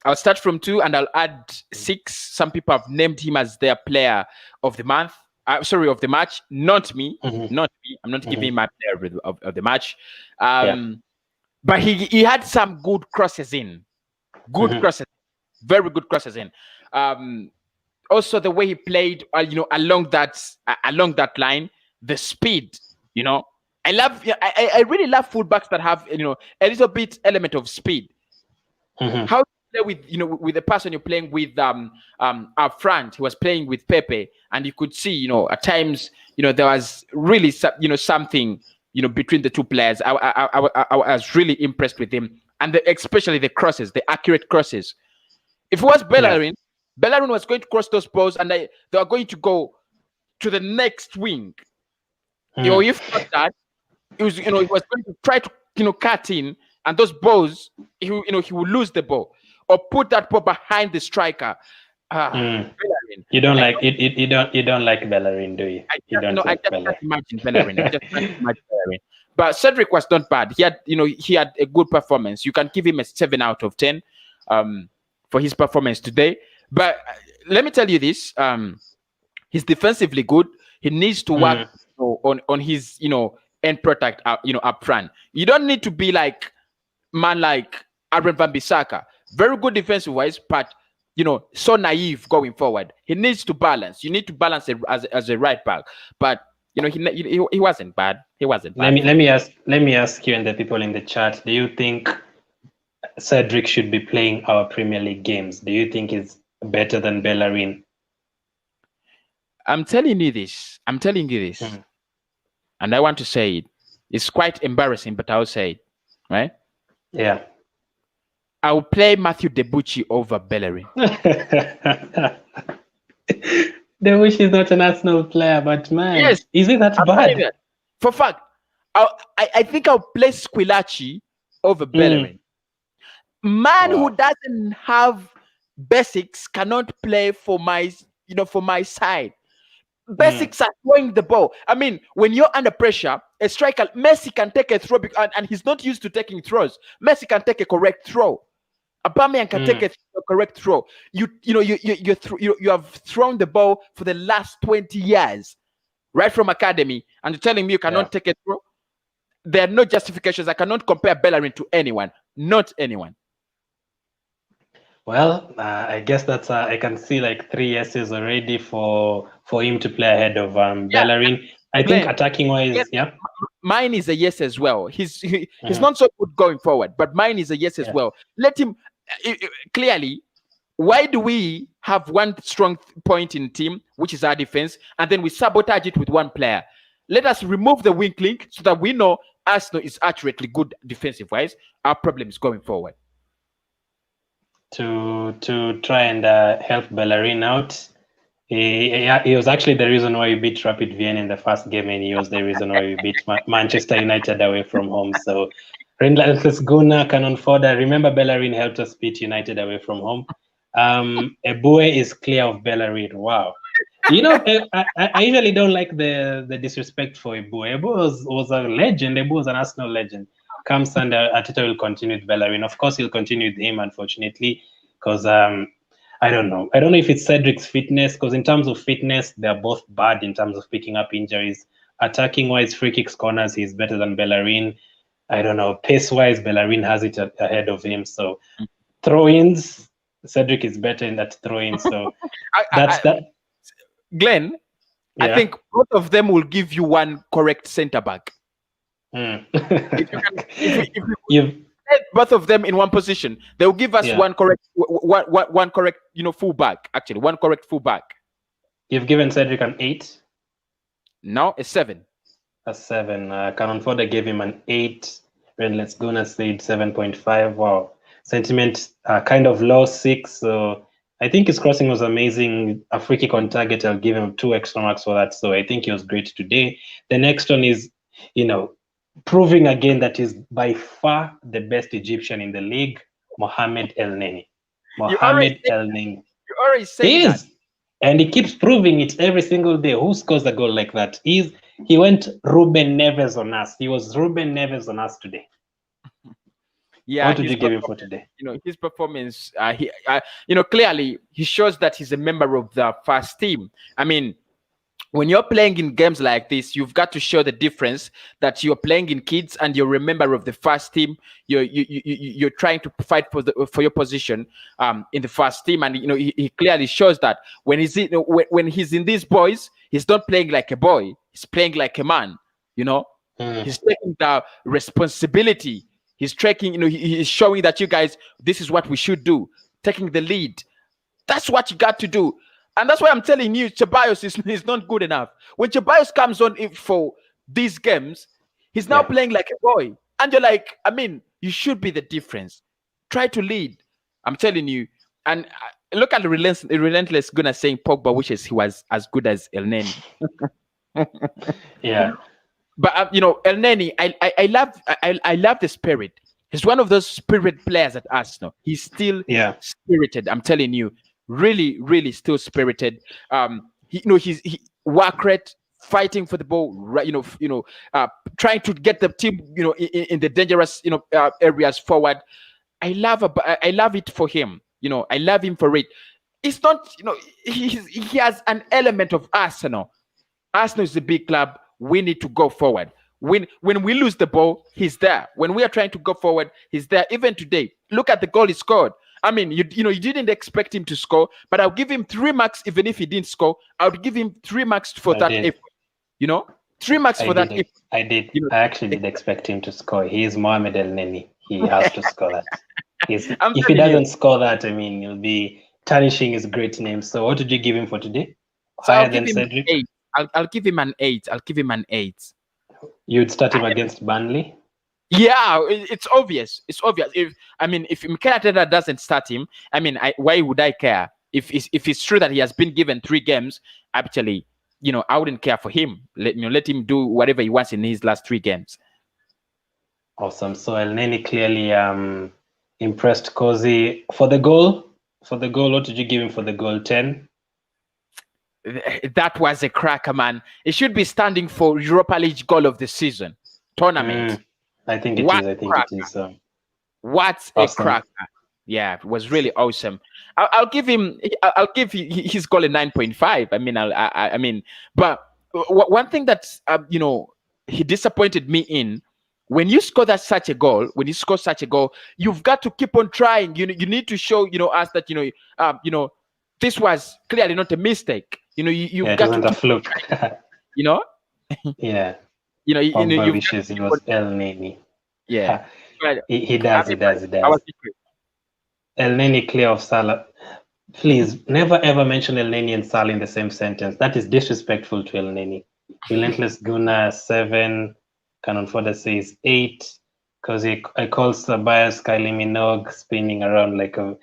I'll start from 2 and I'll add 6. Some people have named him as their player of the month. Of the match, not me. Not me. I'm not giving my player of the match. But he had some good crosses in. Crosses, very good crosses in. Also, the way he played, along that line, the speed. I really love fullbacks that have a little bit element of speed. How play with the person you're playing with up front. He was playing with Pepe, and you could see at times there was really something between the two players. I was really impressed with him, and especially the crosses, the accurate crosses. If it was Bellerin, Bellerin was going to cross those balls, and they are going to go to the next wing. If not that, he was going to try to cut in, and those balls he will lose the ball. Or put that ball behind the striker. You don't like it. You don't like Bellerin, do you? I just can't imagine Bellerin. But Cedric was not bad. He had a good performance. You can give him a 7 out of 10 for his performance today. But let me tell you this: he's defensively good. He needs to work on his end product up front. You don't need to be like man like Aaron Wan-Bissaka. Very good defensive wise, but so naive going forward. He needs to balance. You need to balance it as a right back. But he wasn't bad. He wasn't bad. Let me ask you and the people in the chat. Do you think Cedric should be playing our Premier League games? Do you think he's better than Bellerin? I'm telling you this, and I want to say it. It's quite embarrassing, but I'll say it, right? Yeah. I'll play Matthew Debuchy over Bellerin. Debuchy is not an Arsenal player, but man, is it that bad? For fact, I think I'll play Squillaci over Bellerin. Man who doesn't have basics cannot play for my side. Basics are throwing the ball. I mean, when you're under pressure, a striker, Messi can take a throw, and he's not used to taking throws. Messi can take a correct throw. Aubameyang can take a correct throw. You have thrown the ball for the last 20 years, right from academy, and you're telling me you cannot take a throw? There are no justifications. I cannot compare Bellerin to anyone. Not anyone. Well, I guess that's I can see like 3 yeses already for him to play ahead of Yeah, Bellerin. I think Glenn. attacking Yes, wise, yeah. mine is a yes as well. He's Mhm. not so good going forward, but mine is a yes as Yeah. well. Let him clearly. Why do we have one strong point in team, which is our defense, and then we sabotage it with one player? Let us remove the weak link so that we know Arsenal is accurately good defensive wise. Our problem is going forward. To try and help Bellerin out. He was actually the reason why we beat Rapid Vienna in the first game, and he was the reason why we beat Manchester United away from home. So, Relentless Gunnar, Canon Fodder. Remember, Bellerin helped us beat United away from home. Ebue is clear of Bellerin. Wow. You know, I usually don't like the disrespect for Ebue. Ebue was a legend. Ebue was an Arsenal legend. Come Sunday, Arteta will continue with Bellerin. Of course, he'll continue with him, unfortunately, because I don't know. I don't know if it's Cedric's fitness, because in terms of fitness, they're both bad in terms of picking up injuries. Attacking wise, free kicks, corners, he's better than Bellerin. I don't know. Pace wise, Bellerin has it ahead of him. So throw ins, Cedric is better in that throw in. So that's that. Glenn, Yeah. I think both of them will give you one correct centre back. Mm. If you set both of them in one position, they'll give us one correct, full back. Actually, one correct full back. You've given Cedric an 8. No, a 7. A 7. Canon Fodder gave him an 8. Let's go and say 7.5. Wow. Sentiment kind of low, 6. So I think his crossing was amazing. A free kick on target, I'll give him 2 extra marks for that. So I think he was great today. The next one is, proving again that he's by far the best Egyptian in the league, Mohamed El Neny. Mohamed El Neny. You already said that. And he keeps proving it every single day. Who scores a goal like that? He went Ruben Neves on us. He was Ruben Neves on us today. Yeah. What did you give him for today? His performance, clearly he shows that he's a member of the first team. I mean, when you're playing in games like this, you've got to show the difference that you're playing in kids and you're a member of the first team. You're trying to fight for your position in the first team, and he clearly shows that when he's in these boys, he's not playing like a boy. He's playing like a man. He's taking the responsibility. He's tracking. He's showing that you guys, this is what we should do. Taking the lead. That's what you got to do. And that's why I'm telling you, Ceballos is not good enough. When Ceballos comes on for these games, he's now playing like a boy. And you're like, you should be the difference. Try to lead. I'm telling you. And look at the relentless Gunnar saying Pogba wishes he was as good as El Neny. Yeah. But El Neny, I love the spirit. He's one of those spirit players at Arsenal. He's still spirited. I'm telling you. Really, really still spirited. He's work rate, fighting for the ball, right? Trying to get the team, in the dangerous, areas forward. I love it for him. I love him for it. It's not, he has an element of Arsenal. Arsenal is a big club. We need to go forward. When we lose the ball, he's there. When we are trying to go forward, he's there. Even today, look at the goal he scored. You didn't expect him to score, but I'll give him 3 marks even if he didn't score. I would give him 3 marks for that effort. 3 marks for that effort. I did. I actually did expect him to score. He is Mohamed El Neny. He has to score that. If he doesn't score that, he'll be tarnishing his great name. So what did you give him for today? So Higher than Cedric? 8. I'll give him an 8. I'll give him an 8. You'd start him against Burnley? Yeah, it's obvious. It's obvious. If Nketiah doesn't start him, why would I care? If it's true that he has been given 3 games, actually, I wouldn't care for him. Let him do whatever he wants in his last 3 games. Awesome. So El Neny clearly impressed Cozy. For the goal, what did you give him for the goal? 10? That was a cracker, man. It should be standing for Europa League goal of the season tournament. I think it is. What awesome. A cracker! Yeah, it was really awesome. I'll give his goal a 9.5. But one thing that he disappointed me in when you score such a goal, you've got to keep on trying. You need to show us that this was clearly not a mistake. You've got to keep a fluke. Yeah. Pogba wishes he was El Neny. Yeah. He does. El Neny clear of Salah. Please never ever mention El Neny and Salah in the same sentence. That is disrespectful to El Neny. Relentless Gunnar 7. Canon Fodder says 8. Because I call Sabias Kylie Minogue spinning around like a.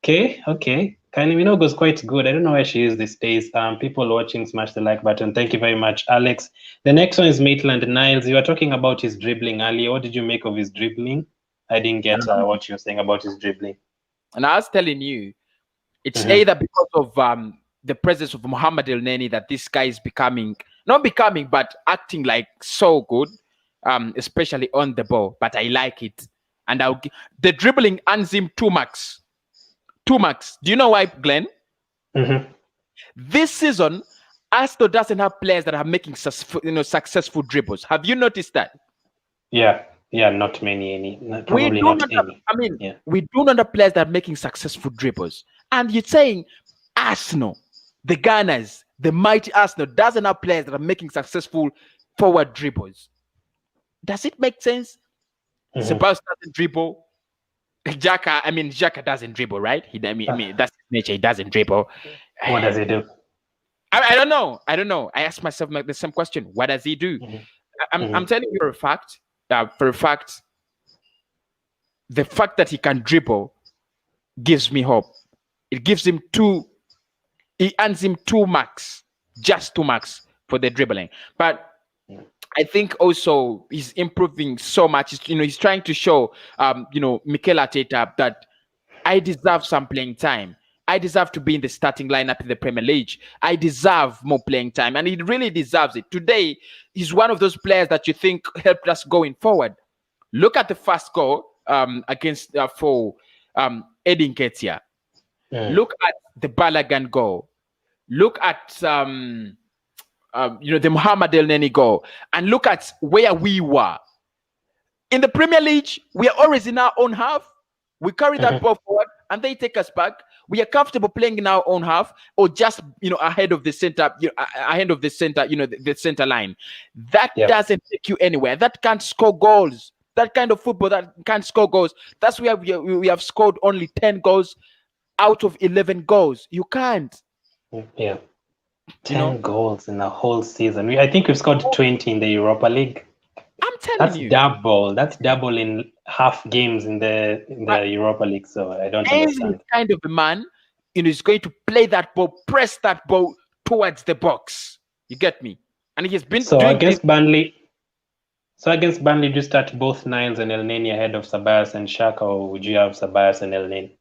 Okay. Kylie Minogue was quite good. I don't know where she is these days. People watching, smash the like button. Thank you very much, Alex. The next one is Maitland Niles. You were talking about his dribbling earlier. What did you make of his dribbling? I didn't get what you were saying about his dribbling. And I was telling you, it's either because of the presence of Mohamed El Neny that this guy is but acting like so good, especially on the ball. But I like it. And the dribbling earns him 2 marks. 2 marks. Do you know why, Glenn? This season, Arsenal doesn't have players that are making successful dribbles. Have you noticed that? Yeah, not many. Probably not any. We do not have players that are making successful dribbles. And you're saying Arsenal, the Gunners, the mighty Arsenal, doesn't have players that are making successful forward dribbles. Does it make sense? Sebastian doesn't dribble. Xhaka doesn't dribble, right? That's his nature. He doesn't dribble. What does he do? I don't know. I ask myself the same question. What does he do? I'm telling you for a fact. The fact that he can dribble gives me hope. It gives him 2. He earns him 2 marks, just 2 marks for the dribbling. But I think also he's improving so much. He's trying to show, Mikel Arteta that I deserve some playing time. I deserve to be in the starting lineup in the Premier League. I deserve more playing time, and he really deserves it. Today, he's one of those players that you think helped us going forward. Look at the first goal against for Eddie Nketiah. Look at the Balogun goal. Look at the Mohamed El Neny goal, and look at where we were in the Premier League. We are always in our own half. We carry that ball forward, and they take us back. We are comfortable playing in our own half, or just ahead of the center, the center line. That doesn't take you anywhere. That can't score goals. That kind of football that can't score goals. That's where we have scored only 10 goals out of 11 goals. You can't. Yeah. 10 goals in a whole season. I think we've scored 20 in the Europa League. I'm telling you. That's double in half games in the Europa League. So I don't understand. Kind of a man, is going to play that ball, press that ball towards the box. You get me? And he has been against Burnley. So against Burnley, do you start both Niles and El Neny ahead of Sabias and Xhaka, or would you have Sabias and El Neny?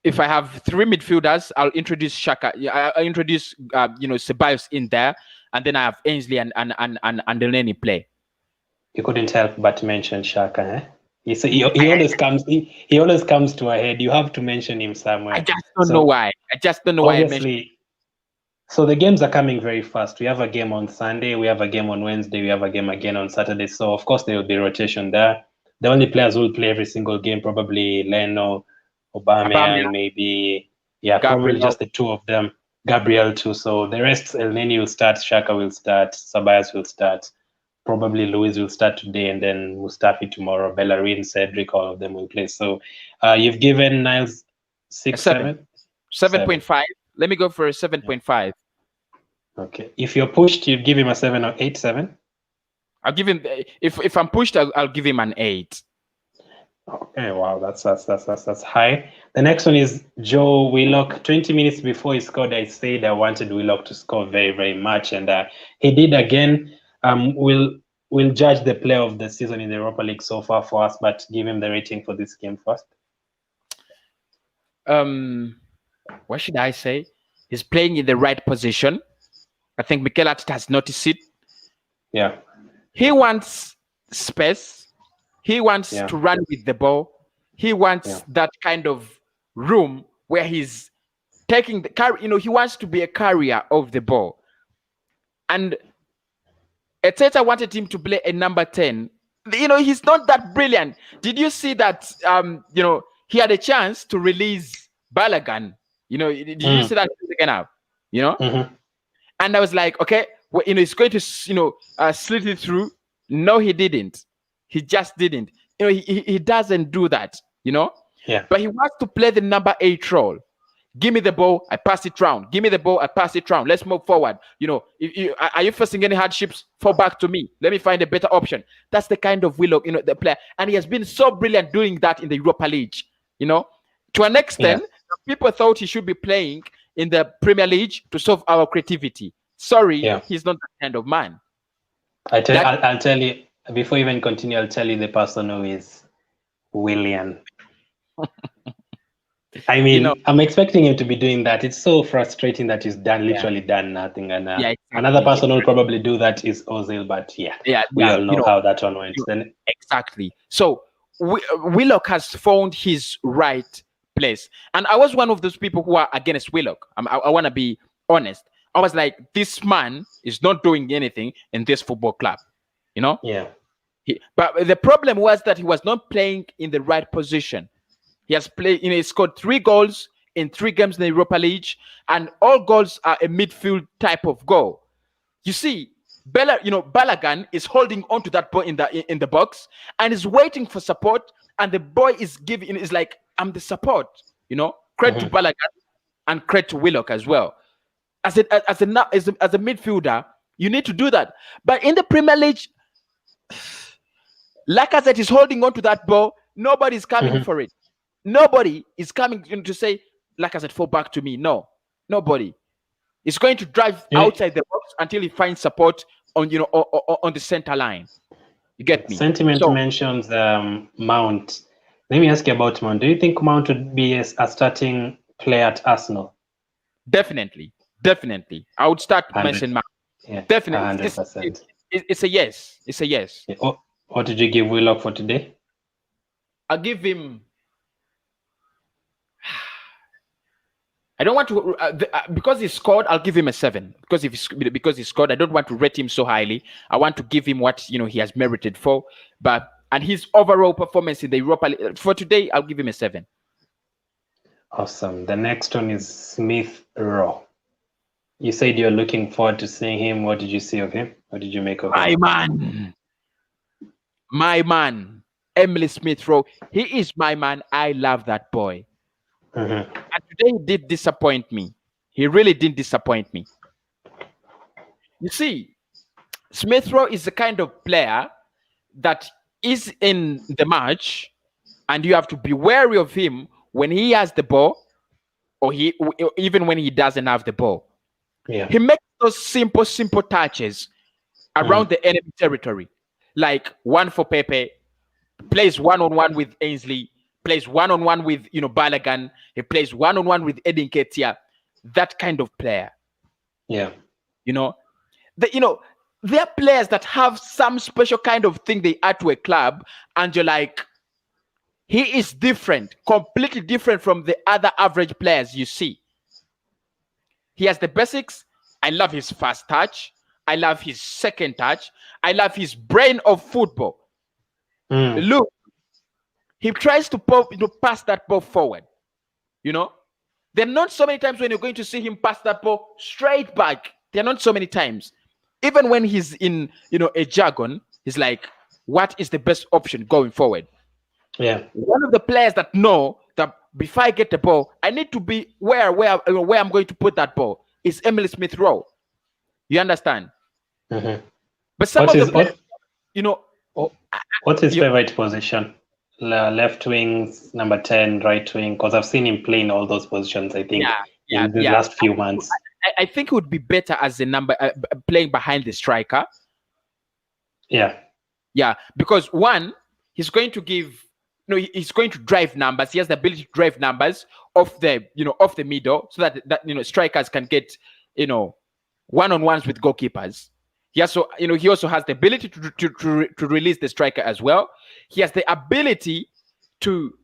If I have 3 midfielders, I'll introduce Xhaka. I'll introduce Ceballos in there, and then I have Ainsley and El Neny play. You couldn't help but mention Xhaka, eh? He always comes. He always comes to a head. You have to mention him somewhere. I just don't know why. Why I mentioned. So the games are coming very fast. We have a game on Sunday. We have a game on Wednesday. We have a game again on Saturday. So of course there will be rotation there. The only players who will play every single game probably Leno, Aubameyang, maybe. Yeah, Gabriel. Probably just the 2 of them. Gabriel too. So the rest, El Neny will start, Xhaka will start, Sabias will start. Probably Luis will start today, and then Mustafi tomorrow. Bellerin, Cedric, all of them will play. So you've given Niles 7? 7.5. Let me go for a 7.5. Okay. If you're pushed, you give him a 7 or 8, 7? I'll give him, if I'm pushed, I'll give him an 8. Okay, wow, that's high. The next one is Joe Willock. 20 minutes before he scored, I said I wanted Willock to score very, very much, and he did again. We'll judge the player of the season in the Europa League so far for us, but give him the rating for this game first. What should I say? He's playing in the right position. I think Mikel Arteta has noticed it. Yeah. He wants space. He wants to run with the ball. He wants that kind of room where he's taking the carry. He wants to be a carrier of the ball. And Arteta wanted him to play a number 10 he's not that brilliant. Did you see that? He had a chance to release Balogun. Did you see that in the second half? Mm-hmm. And I was like, okay, well, he's going to, slit it through. No, he didn't. He just didn't. He doesn't do that. Yeah. But he wants to play the number 8 role. Give me the ball, I pass it round. Give me the ball, I pass it round. Let's move forward. Are you facing any hardships? Fall back to me. Let me find a better option. That's the kind of Willock, the player. And he has been so brilliant doing that in the Europa League. To an extent, people thought he should be playing in the Premier League to solve our creativity. Sorry, he's not that kind of man. I'll tell you, before you even continue, I'll tell you the person who is William. I mean, I'm expecting him to be doing that. It's so frustrating that he's literally done nothing. And exactly. Another person who will probably do that is Ozil, but we all know how that one went. Exactly. So Willock has found his right place. And I was one of those people who are against Willock. I want to be honest. I was like, this man is not doing anything in this football club. Yeah. But the problem was that he was not playing in the right position. He has played, he scored 3 goals in 3 games in the Europa League, and all goals are a midfield type of goal. You see, Balogun is holding on to that ball in the box and is waiting for support, and the boy is like, I'm the support. Credit to Balogun and credit to Willock as well. As a midfielder, you need to do that. But in the Premier League, Lacazette is holding on to that ball. Nobody's coming for it. Nobody is coming to say, Lacazette, fall back to me. No, nobody. He's going to drive outside the box until he finds support on the center line. You get me? Sentiment mentions Mount. Let me ask you about Mount. Do you think Mount would be a starting player at Arsenal? Definitely. I would start mentioning Mount. Yeah, definitely. 100%. It's a yes. It's a yes. Yeah. What did you give Willock for today? I'll give him. I don't want to because he scored. I'll give him a 7 because he scored. I don't want to rate him so highly. I want to give him what he has merited for. And his overall performance in the Europa League for today, I'll give him a 7. Awesome. The next one is Smith Rowe. You said you're looking forward to seeing him. What did you see of him? What did you make of him? My man, Emily Smith Rowe. He is my man. I love that boy. Mm-hmm. And today he did disappoint me. He really did disappoint me. You see, Smith Rowe is the kind of player that is in the match, and you have to be wary of him when he has the ball, or even when he doesn't have the ball. Yeah. He makes those simple touches around the enemy territory, like one for Pepe, plays one-on-one with Ainsley, plays one-on-one with Balogun, he plays one-on-one with Nketiah, that kind of player. Yeah. There are players that have some special kind of thing they add to a club, and you're like, he is different, completely different from the other average players you see. He has the basics. I love his fast touch. I love his second touch. I love his brain of football. Look, he tries to pass that ball forward. There are not so many times when you're going to see him pass that ball straight back. There are not so many times. Even when he's in, a jargon, he's like, what is the best option going forward? Yeah. One of the players that know that before I get the ball, I need to be where I'm going to put that ball is Emily Smith Rowe. You understand? Mm-hmm. But some of the players, what's his favorite position? Left wing, number 10, right wing? Because I've seen him play in all those positions, I think, in the last few months. I think it would be better as a number playing behind the striker. Yeah. Yeah, because one, he's going to he's going to drive numbers. He has the ability to drive numbers off the middle, so that strikers can get one-on-ones with goalkeepers. He also has the ability to release the striker as well. He has the ability to,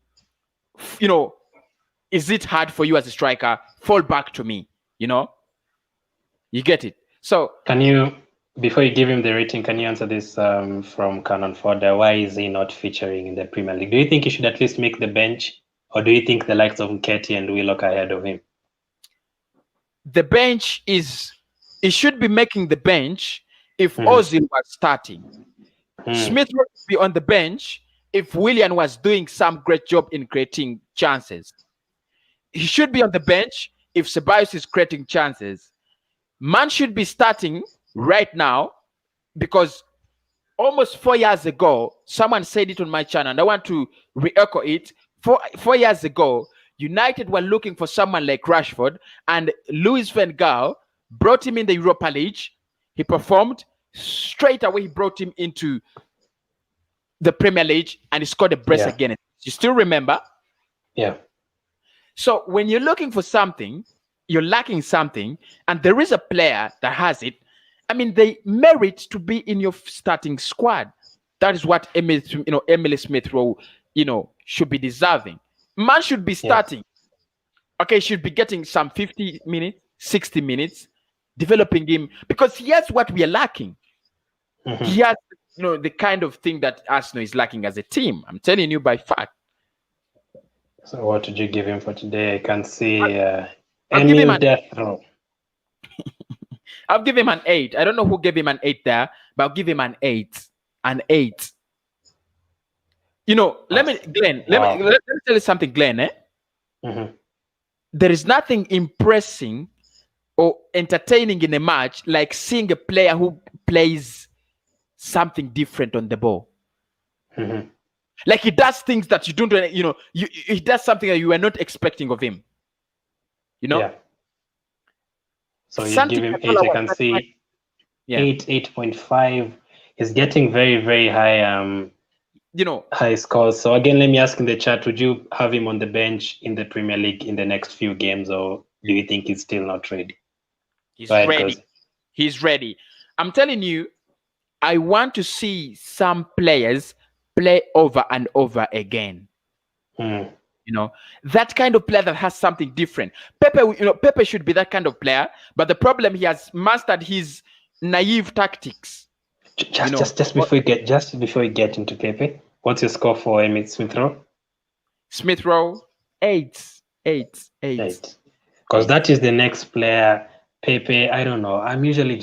is it hard for you as a striker? Fall back to me. You get it. So can you Before you give him the rating, can you answer this from Canon Fodder? Why is he not featuring in the Premier League? Do you think he should at least make the bench, or do you think the likes of Nketiah and Willock are ahead of him? The bench is, he should be making the bench if Ozil was starting. Smith would be on the bench if Willian was doing some great job in creating chances. He should be on the bench if Ceballos is creating chances. Man should be starting right now because almost 4 years ago, someone said it on my channel, and I want to re-echo it. Four years ago, United were looking for someone like Rashford, and Louis van Gaal brought him in the Europa League. He performed. Straight away, he brought him into the Premier League, and he scored a brace again. You still remember? Yeah. So when you're looking for something, you're lacking something, and there is a player that has it, I mean, they merit to be in your starting squad. That is what Emily Smith Rowe, should be deserving. Man should be starting. Okay, should be getting some 50 minutes, 60 minutes, developing him, because he has what we are lacking. He has, the kind of thing that Arsenal is lacking as a team. I'm telling you by fact. So what did you give him for today? I can see I'll give him death row. I'll give him an 8. I don't know who gave him an 8 there, but I'll give him an 8. An 8. Let me tell you something, Glenn. There is nothing impressing or entertaining in a match like seeing a player who plays something different on the ball. Like he does things that you don't, he does something that you were not expecting of him. Yeah. So you give him 8. I can see 8, 8.5. He's getting very, very high, high scores. So again, let me ask in the chat: would you have him on the bench in the Premier League in the next few games, or do you think he's still not ready? He's ready. He's ready. I'm telling you, I want to see some players play over and over again. That kind of player that has something different. Pepe should be that kind of player, but the problem, he has mastered his naive tactics. Just before you get into Pepe, what's your score for Emmitt Smith Rowe? Smith Rowe, 8. Because that is the next player. Pepe, I don't know. I'm usually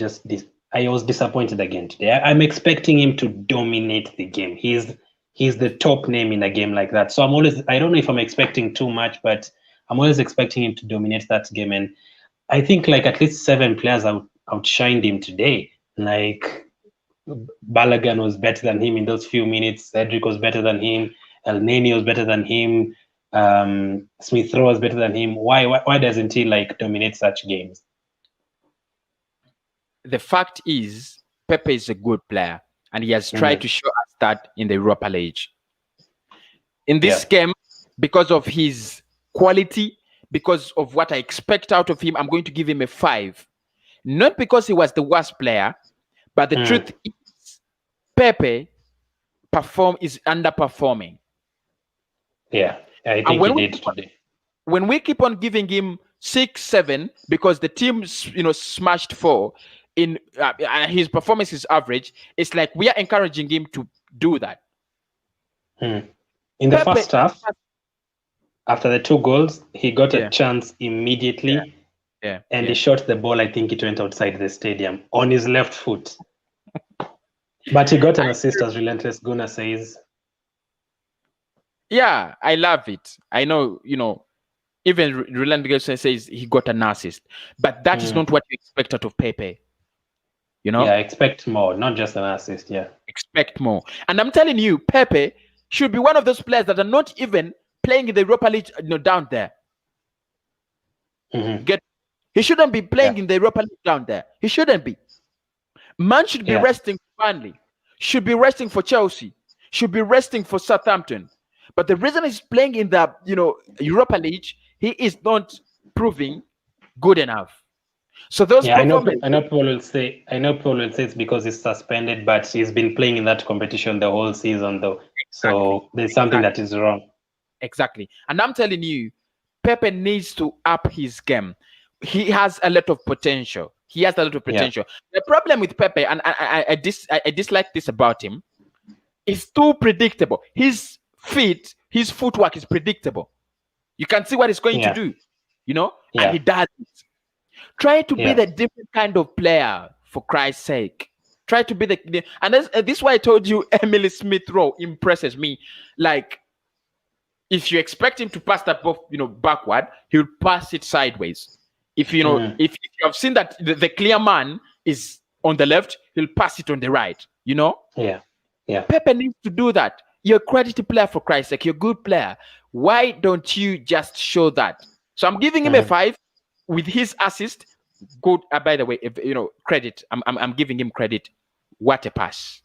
I was disappointed again today. I'm expecting him to dominate the game. He's the top name in a game like that. So I don't know if I'm expecting too much, but I'm always expecting him to dominate that game. And I think like at least 7 players outshined him today. Like Balogun was better than him in those few minutes. Cedric was better than him. Neny was better than him. Smith Rowe was better than him. Why doesn't he dominate such games? The fact is, Pepe is a good player, and he has tried to show us that in the Europa League. In this game, because of his quality, because of what I expect out of him, I'm going to give him a 5. Not because he was the worst player, but the truth is, Pepe is underperforming. Yeah, I think he did today. When we keep on giving him 6, 7, because the team, smashed 4, in his performance is average, it's like we are encouraging him to do that. In the first half, after the 2 goals, he got a chance immediately. And he shot the ball. I think it went outside the stadium on his left foot. But he got an assist, as Relentless Gunnar says. Yeah, I love it. I know, even Relentless says he got an assist. But that is not what you expect out of Pepe. Yeah, expect more, not just an assist. Yeah, expect more. And I'm telling you, Pepe should be one of those players that are not even playing in the Europa League, down there. He shouldn't be playing in the Europa League down there. He shouldn't be. Man should be resting for Burnley, should be resting for Chelsea, should be resting for Southampton. But the reason he's playing in the Europa League, he is not proving good enough. So those I know people will say it's because he's suspended, but he's been playing in that competition the whole season though. So there's something that is wrong. Exactly. And I'm telling you, Pepe needs to up his game. He has a lot of potential. He has a lot of potential. The problem with Pepe, and I dislike this about him, is too predictable. His footwork is predictable. You can see what he's going to do, and he does it. Try to be the different kind of player, for Christ's sake. Try to be and this is why I told you Emily Smith Rowe impresses me. Like, if you expect him to pass that ball, backward, he'll pass it sideways. If if you have seen that the clear man is on the left, he'll pass it on the right. Pepe needs to do that. You're a quality player, for Christ's sake. You're a good player. Why don't you just show that? So I'm giving him a 5 with his assist. Good. By the way, credit. I'm giving him credit. What a pass!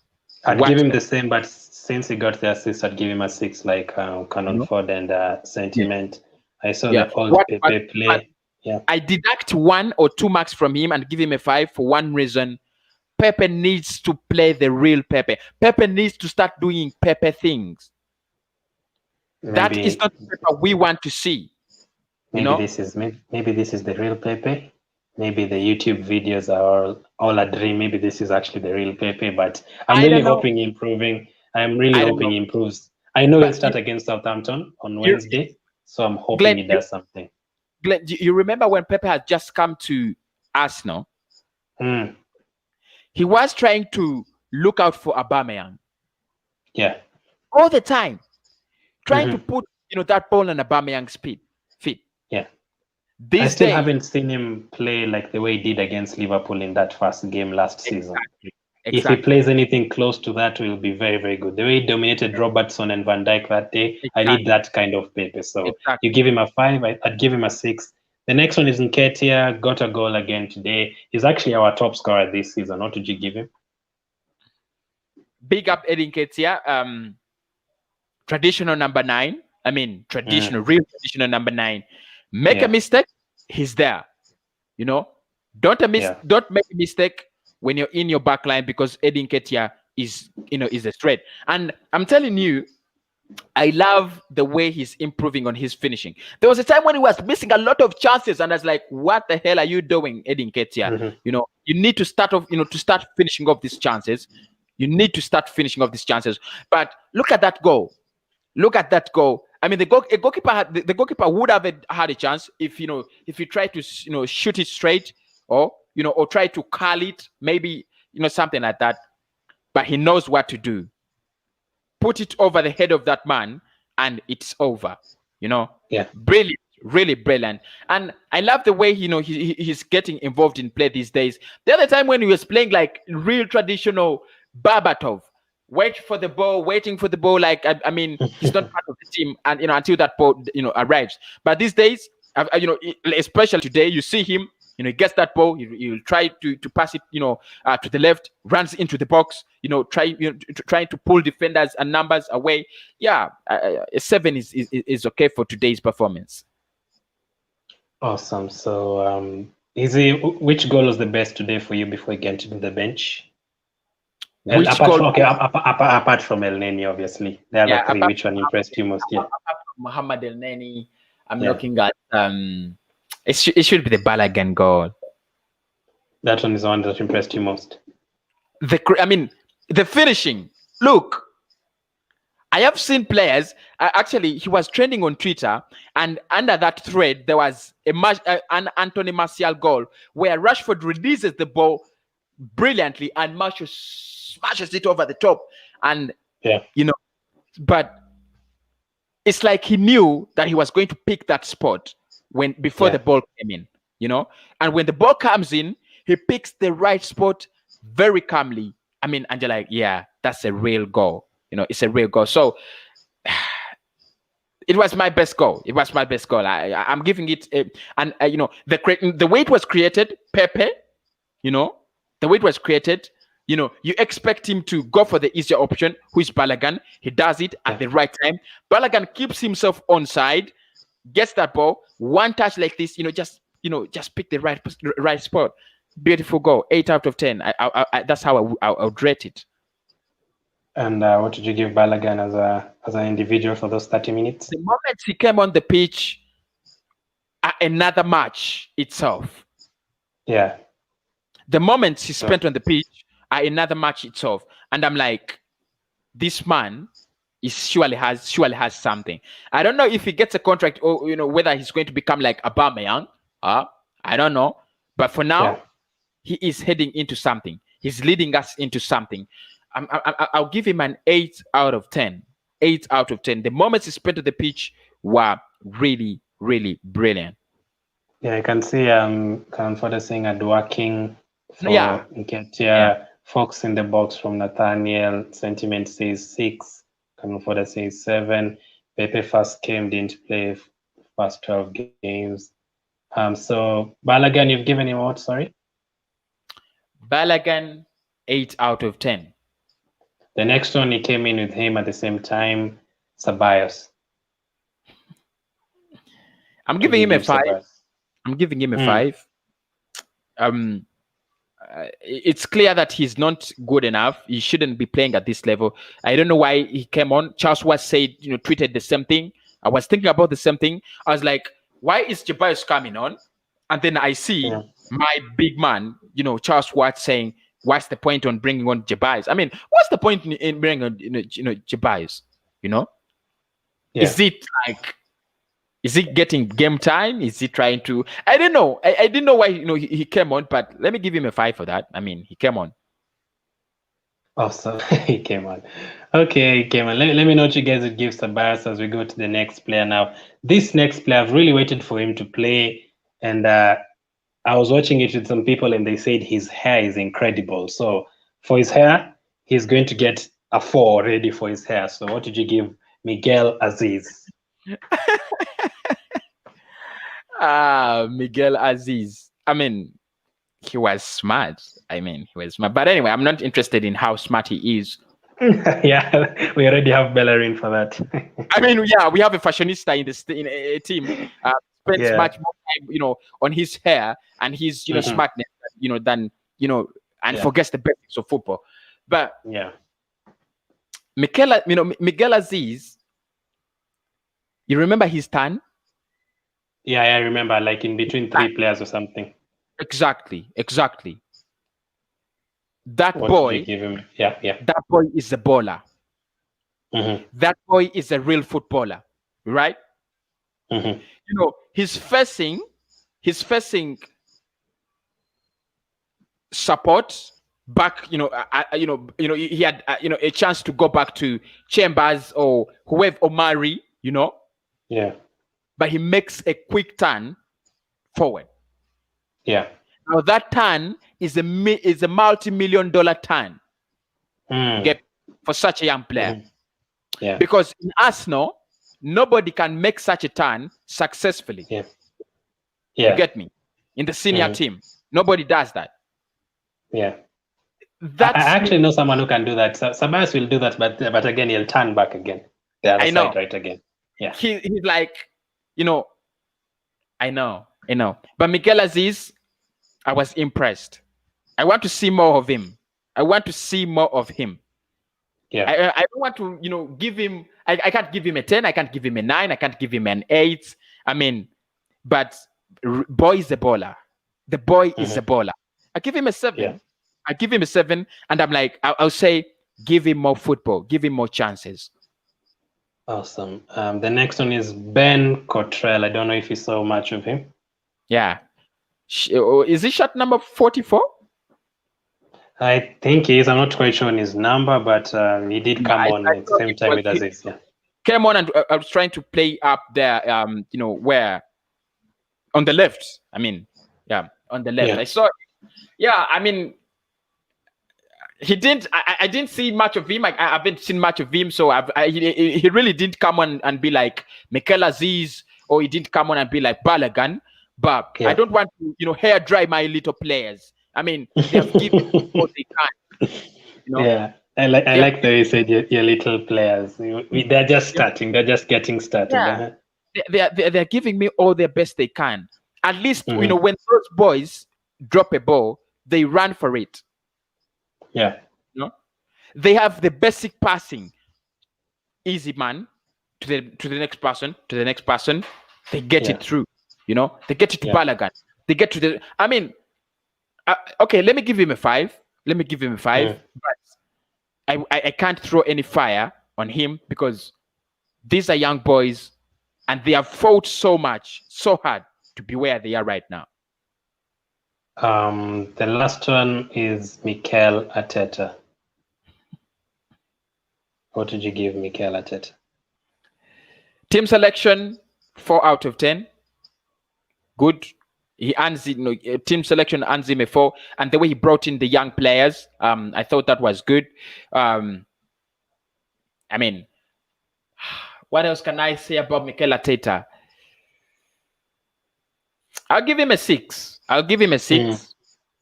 I'd give him the same, but since he got the assist, I'd give him a 6, like Cannon Ford and Sentiment. I saw the old Pepe play. I deduct 1 or 2 marks from him and give him a 5 for one reason. Pepe needs to play the real Pepe. Pepe needs to start doing Pepe things. That is not the Pepe we want to see. This is the real Pepe. Maybe the YouTube videos are all a dream. Maybe this is actually the real Pepe. But I'm really hoping improving. I'm really hoping he improves. I know he'll start against Southampton on Wednesday, so I'm hoping he does something. Glenn, you remember when Pepe had just come to Arsenal? He was trying to look out for Aubameyang. Yeah. All the time. Trying to put, that ball on Aubameyang's feet. Yeah. I still haven't seen him play like the way he did against Liverpool in that first game last season. If he plays anything close to that, it will be very, very good. The way he dominated Robertson and Van Dijk that day, I need that kind of Pepe. So you give him a 5, I'd give him a 6. The next one is Nketiah, got a goal again today. He's actually our top scorer this season. What did you give him? Big up Eddie Nketiah. Traditional number 9. I mean, real traditional number 9. Make a mistake, he's there. Don't make a mistake when you're in your back line, because Eddie Nketiah is a threat. And I'm telling you, I love the way he's improving on his finishing. There was a time when he was missing a lot of chances, and I was like, what the hell are you doing, Eddie Nketiah? You need to start off, to start finishing off these chances. You need to start finishing off these chances. But look at that goal. I mean, the goalkeeper would have had a chance if he tried to shoot it straight, or try to curl it, maybe something like that. But he knows what to do. Put it over the head of that man, and it's over. Brilliant, really brilliant. And I love the way he's getting involved in play these days. The other time when he was playing like real traditional Berbatov. Waiting for the ball. Like, I mean, he's not part of the team, and until that ball arrives. But these days, especially today, you see him. He gets that ball. He'll try to pass it, to the left, runs into the box. Trying to pull defenders and numbers away. Yeah, a 7 is okay for today's performance. Awesome. So, which goal was the best today for you before you get to the bench? Apart from El Neny, obviously. The other 3, which one impressed you most? Apart from Mohamed El Neny, I'm looking at it should be the Balogun goal. That one is the one that impressed you most. The finishing. Look, I have seen players. Actually, he was trending on Twitter, and under that thread, there was an Anthony Martial goal where Rashford releases the ball brilliantly, and Martial smashes it over the top. And but it's like he knew that he was going to pick that spot before the ball came in, and when the ball comes in, he picks the right spot very calmly. And you're like, that's a real goal. It's a real goal. So it was my best goal. I'm giving it the way it was created, Pepe, the way it was created, you expect him to go for the easier option, who is Balogun. He does it at the right time. Balogun keeps himself onside, gets that ball, one touch like this, just pick the right spot. Beautiful goal. 8 out of 10. That's how I would rate it. And what did you give Balogun as an individual for those 30 minutes? The moment he came on the pitch, another match itself. Yeah. The moments he spent on the pitch are another match itself. And I'm like, this man surely has something. I don't know if he gets a contract or whether he's going to become like Aubameyang. I don't know. But for now, he is heading into something. He's leading us into something. I'll give him an 8 out of 10. 8 out of 10. The moments he spent on the pitch were really, really brilliant. Yeah, I can see Kanfoda saying working for Nketiah. Fox in the box from Nathaniel. Sentiment says 6. Kanfoda says 7. Pepe first came, didn't play first 12 games. So Balogun, you've given him what? Sorry. Balogun, 8 out of 10. The next one, he came in with him at the same time. Ceballos. I'm giving him a 5. I'm giving him a 5. It's clear that he's not good enough. He shouldn't be playing at this level. I don't know why he came on. Charles was tweeted the same thing. I was thinking about the same thing. I was like, why is Ceballos coming on? And then I see my big man, Charles Watts saying, what's the point on bringing on Ceballos? I mean, what's the point in bringing on, Ceballos? Is he getting game time? Is he trying to? I don't know. I didn't know why he came on, but let me give him a 5 for that. I mean, he came on. Awesome. He came on. Okay, he came on. Let me know what you guys would give Ceballos as we go to the next player now. This next player, I've really waited for him to play, and I was watching it with some people, and they said his hair is incredible. So for his hair, he's going to get a 4 already for his hair. So what did you give Miguel Aziz? Miguel Aziz. I mean, he was smart. But anyway, I'm not interested in how smart he is. Yeah, we already have Bellerin for that. I mean, we have a fashionista in a team. Spends much more time, on his hair and his, smartness, than and forgets the basics of football. But Miguel Aziz, you remember his turn? Yeah, I remember, like in between 3 players or something. Exactly. That What boy, did you give him? Yeah. That boy is a baller. That boy is a real footballer, right? He's facing support back. He had a chance to go back to Chambers or whoever, or Mari, Yeah. But he makes a quick turn forward. Yeah. Now that turn is a multi-million-dollar turn for such a young player. Yeah. Because in Arsenal, nobody can make such a turn successfully. Yeah. You get me? In the senior team, nobody does that. Yeah. I actually know someone who can do that. Ceballos will do that, but again, he'll turn back again. The other side, right again. Yeah. He's like, I know. But Miguel Aziz, I was impressed. I want to see more of him. Yeah. I don't want to, give him. I can't give him a 10. I can't give him a 9. I can't give him an 8. I mean, but boy is a baller. The boy is a baller. I give him a 7. Yeah. I give him a 7, and I'm like, I'll say, give him more football, give him more chances. Awesome. The next one is Ben Cottrell. I don't know if you saw much of him. Yeah. Is he shot number 44? I think he is. I'm not quite sure on his number, but he did come on at the same time with Aziz. Yeah. Came on, and I was trying to play up there, where? On the left. I mean, on the left. Yeah. I saw. Yeah, I mean, he didn't. I didn't see much of him. I haven't seen much of him, so he really didn't come on and be like Miguel Aziz, or he didn't come on and be like Balogun. But I don't want to, hair dry my little players. I mean, they have given what they can. Yeah, I like the way you said your little players. They're just starting. They're just getting started. Yeah. They're giving me all their best they can. At least when those boys drop a ball, they run for it. Yeah. They have the basic passing. Easy man to the next person, to the next person. They get it through. They get it to Balogun. They get to the. I mean, Okay, let me give him a 5. Let me give him a 5. But I can't throw any fire on him because these are young boys and they have fought so much, so hard to be where they are right now. The last one is Mikel Arteta. What did you give Mikel Arteta? Team selection, 4 out of 10. Good. He earns team selection earns him a 4, and the way he brought in the young players, I thought that was good. I mean, what else can I say about Mikel Arteta? I'll give him a 6. I'll give him a 6.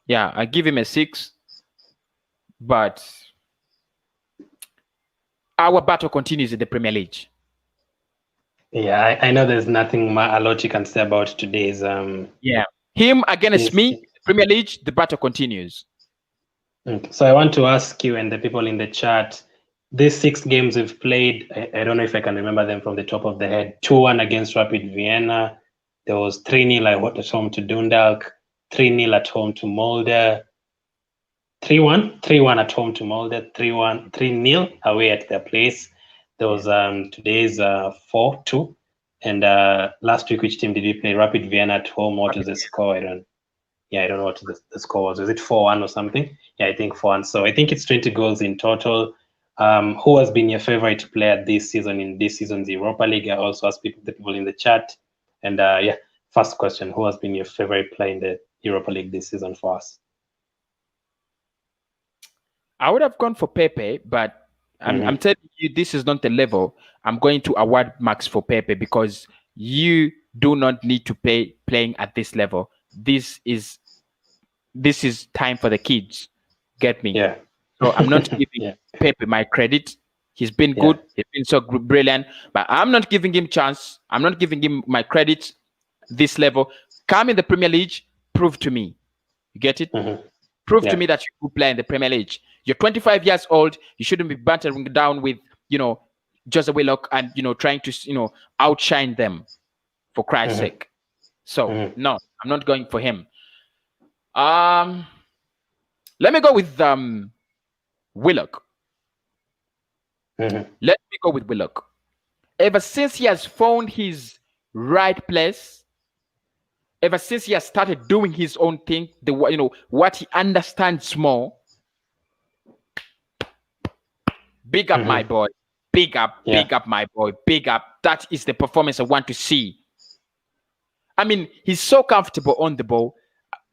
Yeah, I'll give him a 6. But our battle continues in the Premier League. Yeah, I know there's nothing a lot you can say about today's. Yeah, him against me, Premier League, the battle continues. So I want to ask you and the people in the chat, these 6 games we've played, I don't know if I can remember them from the top of the head. 2-1 against Rapid Vienna. There was 3-0 at home to Dundalk, 3-0 at home to Molde, 3-1 at home to Molde, 3-0 away at their place. There was today's 4-2. And last week, which team did we play? Rapid Vienna at home. What is the score? I don't know what the score was. Was it 4-1 or something? Yeah, I think 4-1. So I think it's 20 goals in total. Who has been your favorite player this season in this season's Europa League? I also asked the people in the chat. And first question, who has been your favorite player in the Europa League this season for us? I would have gone for Pepe, but I'm telling you, this is not the level I'm going to award marks for Pepe because you do not need to pay playing at this level. This is time for the kids. Get me? Yeah. So I'm not giving Pepe my credit. He's been good. He's been so brilliant, but I'm not giving him chance. I'm not giving him my credit. This level, come in the Premier League, prove to me. You get it? Prove to me that you could play in the Premier League. You're 25 years old. You shouldn't be bantering down with, Jose Willock and, trying to, outshine them for Christ's sake. So, no, I'm not going for him. Let me go with Willock. Let me go with Willock. Ever since he has found his right place, ever since he has started doing his own thing, what he understands more. Big up my boy. Big up my boy. Big up. That is the performance I want to see. I mean, he's so comfortable on the ball.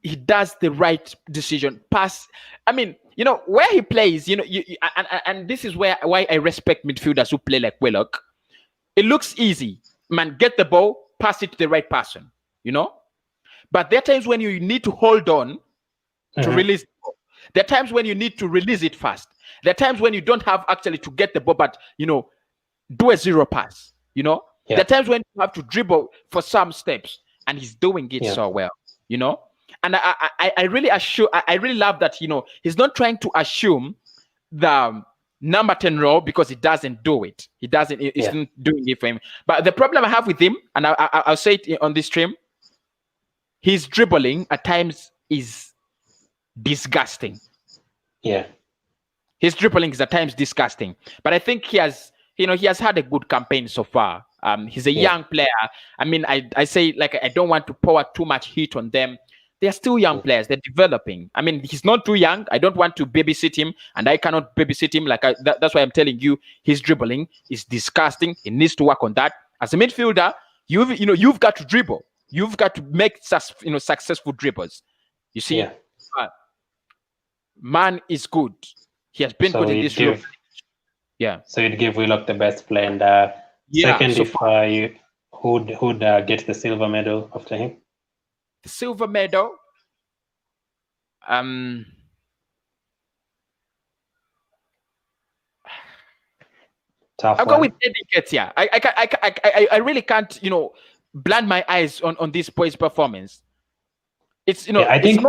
He does the right decision. Pass. I mean, where he plays, and this is why I respect midfielders who play like Willock. It looks easy. Man, get the ball, pass it to the right person, But there are times when you need to hold on to release the ball. There are times when you need to release it fast. There are times when you don't have actually to get the ball, but, do a zero pass, There are times when you have to dribble for some steps, and he's doing it so well, And I really love that, he's not trying to assume the number 10 role because he doesn't do it. He's not doing it for him. But the problem I have with him, and I'll say it on this stream, his dribbling at times is disgusting. Yeah. His dribbling is at times disgusting. But I think he has had a good campaign so far. He's a young player. I mean, I say, I don't want to pour too much heat on them. They are still young players. They're developing. I mean, he's not too young. I don't want to babysit him, and I cannot babysit him. That's why I'm telling you, his dribbling is disgusting. He needs to work on that. As a midfielder, you've got to dribble. You've got to make successful dribbles. You see, man is good. He has been good in this room. Yeah. So you'd give Willock the best player, and second, who'd get the silver medal after him? The silver medal. Tough I'll go with Nketiah. I really can't, blind my eyes on this boy's performance. It's I think.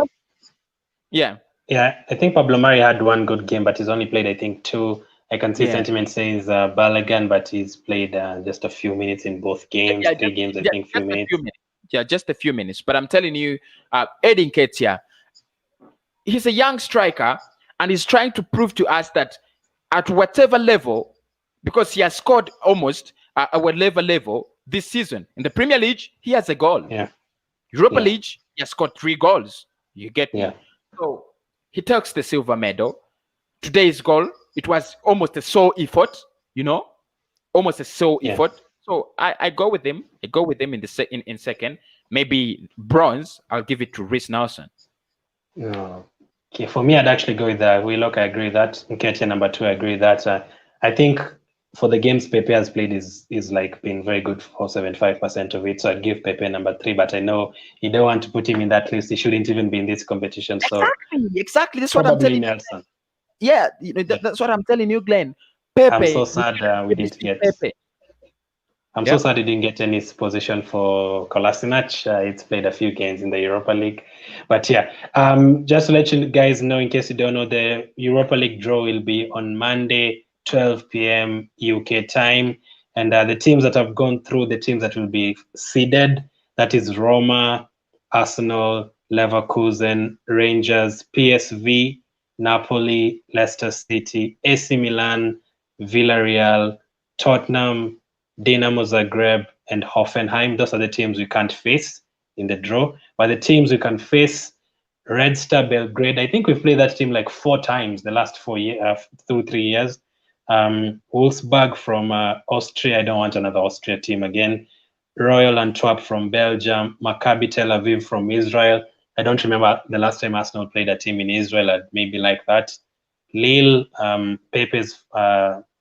I think Pablo Mari had one good game, but he's only played, I think, 2. I can see sentiment says Balogun, but he's played just a few minutes in both games. 3 games, I think, few minutes. Yeah, just a few minutes. But I'm telling you, Nketiah, he's a young striker, and he's trying to prove to us that at whatever level, because he has scored almost at whatever level this season. In the Premier League, he has a goal. Yeah. Europa League, he has scored 3 goals. You get me? Yeah. So he takes the silver medal. Today's goal, it was almost a sole effort, almost a sole effort. So I go with him. I go with him in second. Maybe bronze, I'll give it to Reece Nelson. No. Okay, for me, I'd actually go with Willock. I agree with that. Nketiah number 2, I agree with that. I think for the games Pepe has played is like been very good for 75% of it. So I'd give Pepe number 3, but I know you don't want to put him in that list. He shouldn't even be in this competition. So exactly. That's what I'm telling Nelson. you. Yeah, that's what I'm telling you, Glenn. Pepe. I'm so sad we didn't get Pepe. I'm so sad he didn't get any position for Kolasinac. It's played a few games in the Europa League. But just to let you guys know, in case you don't know, the Europa League draw will be on Monday, 12 p.m. UK time. And the teams that have gone through, the teams that will be seeded, that is Roma, Arsenal, Leverkusen, Rangers, PSV, Napoli, Leicester City, AC Milan, Villarreal, Tottenham, Dinamo Zagreb, and Hoffenheim. Those are the teams we can't face in the draw. But the teams we can face, Red Star Belgrade. I think we've played that team like 4 times the last 3 years. Wolfsburg from Austria. I don't want another Austria team again. Royal Antwerp from Belgium. Maccabi Tel Aviv from Israel. I don't remember the last time Arsenal played a team in Israel. Maybe like that. Lille, Pepe's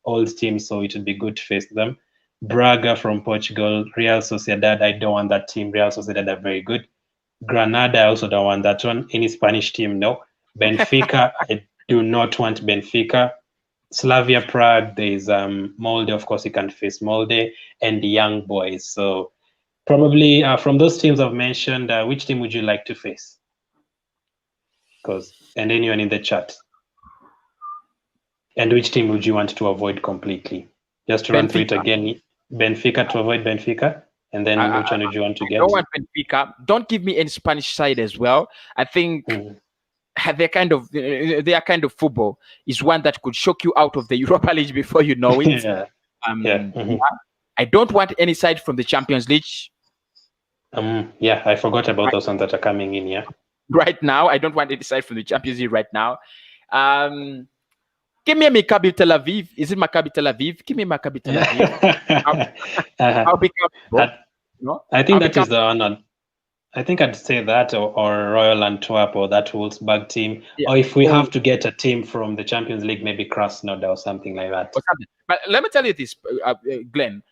old team, so it would be good to face them. Braga from Portugal, Real Sociedad. I don't want that team. Real Sociedad are very good. Granada, I also don't want that one. Any Spanish team, no. Benfica, I do not want Benfica. Slavia Prague, there is Molde, of course you can face Molde, and the Young Boys. So probably from those teams I've mentioned, which team would you like to face? And anyone in the chat. And which team would you want to avoid completely? Just to run through it again. Benfica, to avoid Benfica, and then which one would you want to get? I don't want Benfica. Don't give me any Spanish side as well. I think their kind of football is one that could shock you out of the Europa League before you know it. I don't want any side from the Champions League. I forgot about those ones that are coming in. Yeah. Right now, I don't want any side from the Champions League right now. Give me a Maccabi Tel Aviv. Is it Maccabi Tel Aviv? Give me Maccabi Tel Aviv. I'll be comfortable. I think that is the one. I think I'd say that or Royal Antwerp or that Wolfsburg team. Or if we have to get a team from the Champions League, maybe Krasnodar or something like that. But let me tell you this, Glenn.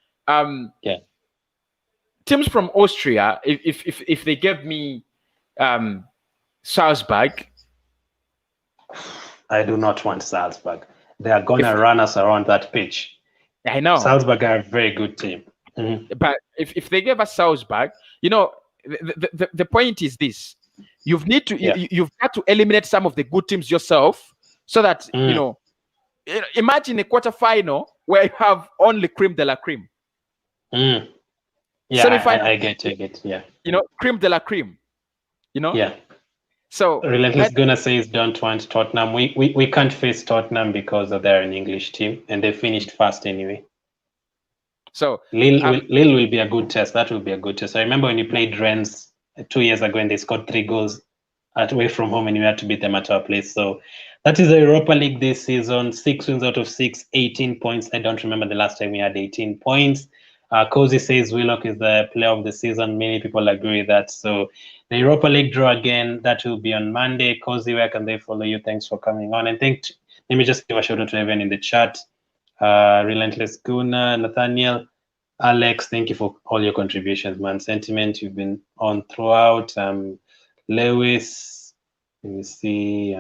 Teams from Austria, if they give me Salzburg, I do not want Salzburg. They are going to run us around that pitch. I know. Salzburg are a very good team. But if they give us Salzburg, the point is this. You've got to eliminate some of the good teams yourself so that, imagine a quarterfinal where you have only creme de la creme. Yeah, I get it. Yeah. Creme de la creme. Yeah. So Relentless gonna say is don't want Tottenham. We can't face Tottenham because they're an English team and they finished first anyway. So Lille will be a good test. That will be a good test. I remember when you played Rennes 2 years ago and they scored 3 goals away from home and you had to beat them at our place. So that is the Europa League this season. 6 wins out of 6, 18 points. I don't remember the last time we had 18 points. Cozy says Willock is the player of the season. Many people agree with that. So the Europa League draw again, that will be on Monday. Cozy, where can they follow you? Thanks for coming on. And let me just give a shout out to everyone in the chat. Relentless Guna, Nathaniel, Alex, thank you for all your contributions, man. Sentiment, you've been on throughout. Lewis, let me see.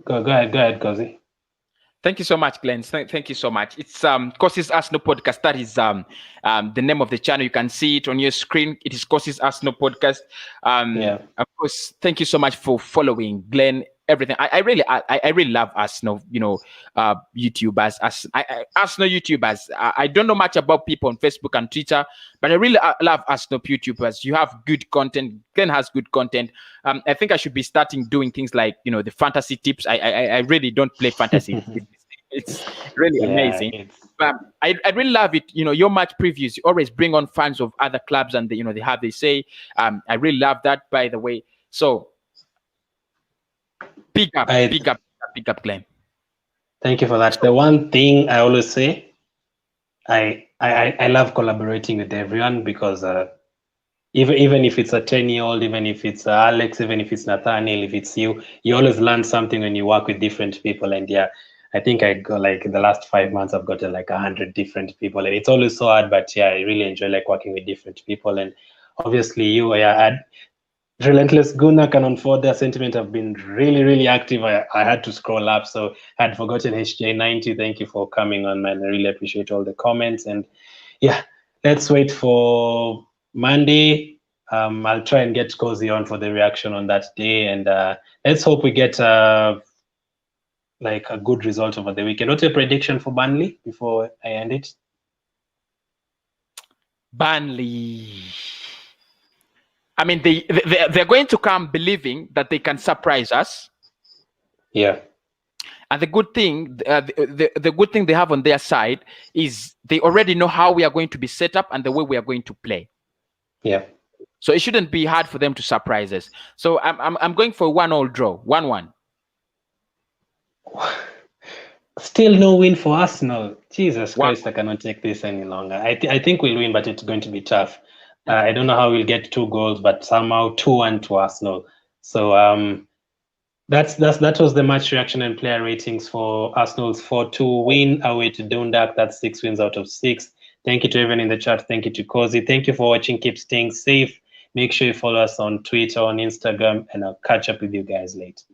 Go ahead, Cozy. Thank you so much, Glenn. Thank you so much. It's Cozy's Arsenal Podcast. That is the name of the channel. You can see it on your screen. It is Cozy's Arsenal Podcast. Of course, thank you so much for following Glenn everything. I really love Arsenal, YouTubers. Arsenal YouTubers. I don't know much about people on Facebook and Twitter, but I really love Arsenal YouTubers. You have good content. Glen has good content. I think I should be starting doing things like, the fantasy tips. I really don't play fantasy. It's really amazing. But I really love it. Your match previews, you always bring on fans of other clubs and they have they say. I really love that, by the way. So big up, Glen. Thank you for that. The one thing I always say, I love collaborating with everyone, because even if it's a 10-year-old, even if it's Alex, even if it's Nathaniel, if it's you always learn something when you work with different people. And I think I got like the last 5 months, I've gotten like 100 different people, and it's always so hard. But I really enjoy like working with different people. And obviously you, Relentless Guna, Canon for their sentiment have been really, really active. I had to scroll up, so I had forgotten HJ90. Thank you for coming on, man. I really appreciate all the comments. And let's wait for Monday. I'll try and get Cozy on for the reaction on that day, and let's hope we get like a good result over the weekend. What's your prediction for Burnley before I end it? Burnley. I mean, they're going to come believing that they can surprise us. Yeah. And the good thing, the good thing they have on their side is they already know how we are going to be set up and the way we are going to play. Yeah. So it shouldn't be hard for them to surprise us. So I'm going for a 1-1 draw, 1-1. Still no win for Arsenal. Jesus Christ, I cannot take this any longer. I think we'll win, but it's going to be tough. I don't know how we'll get 2 goals, but somehow 2-1 to Arsenal. So that was the match reaction and player ratings for Arsenal's 4-2 win away to Dundalk. That's 6 wins out of 6. Thank you to everyone in the chat. Thank you to Cozy. Thank you for watching. Keep staying safe. Make sure you follow us on Twitter, on Instagram, and I'll catch up with you guys later.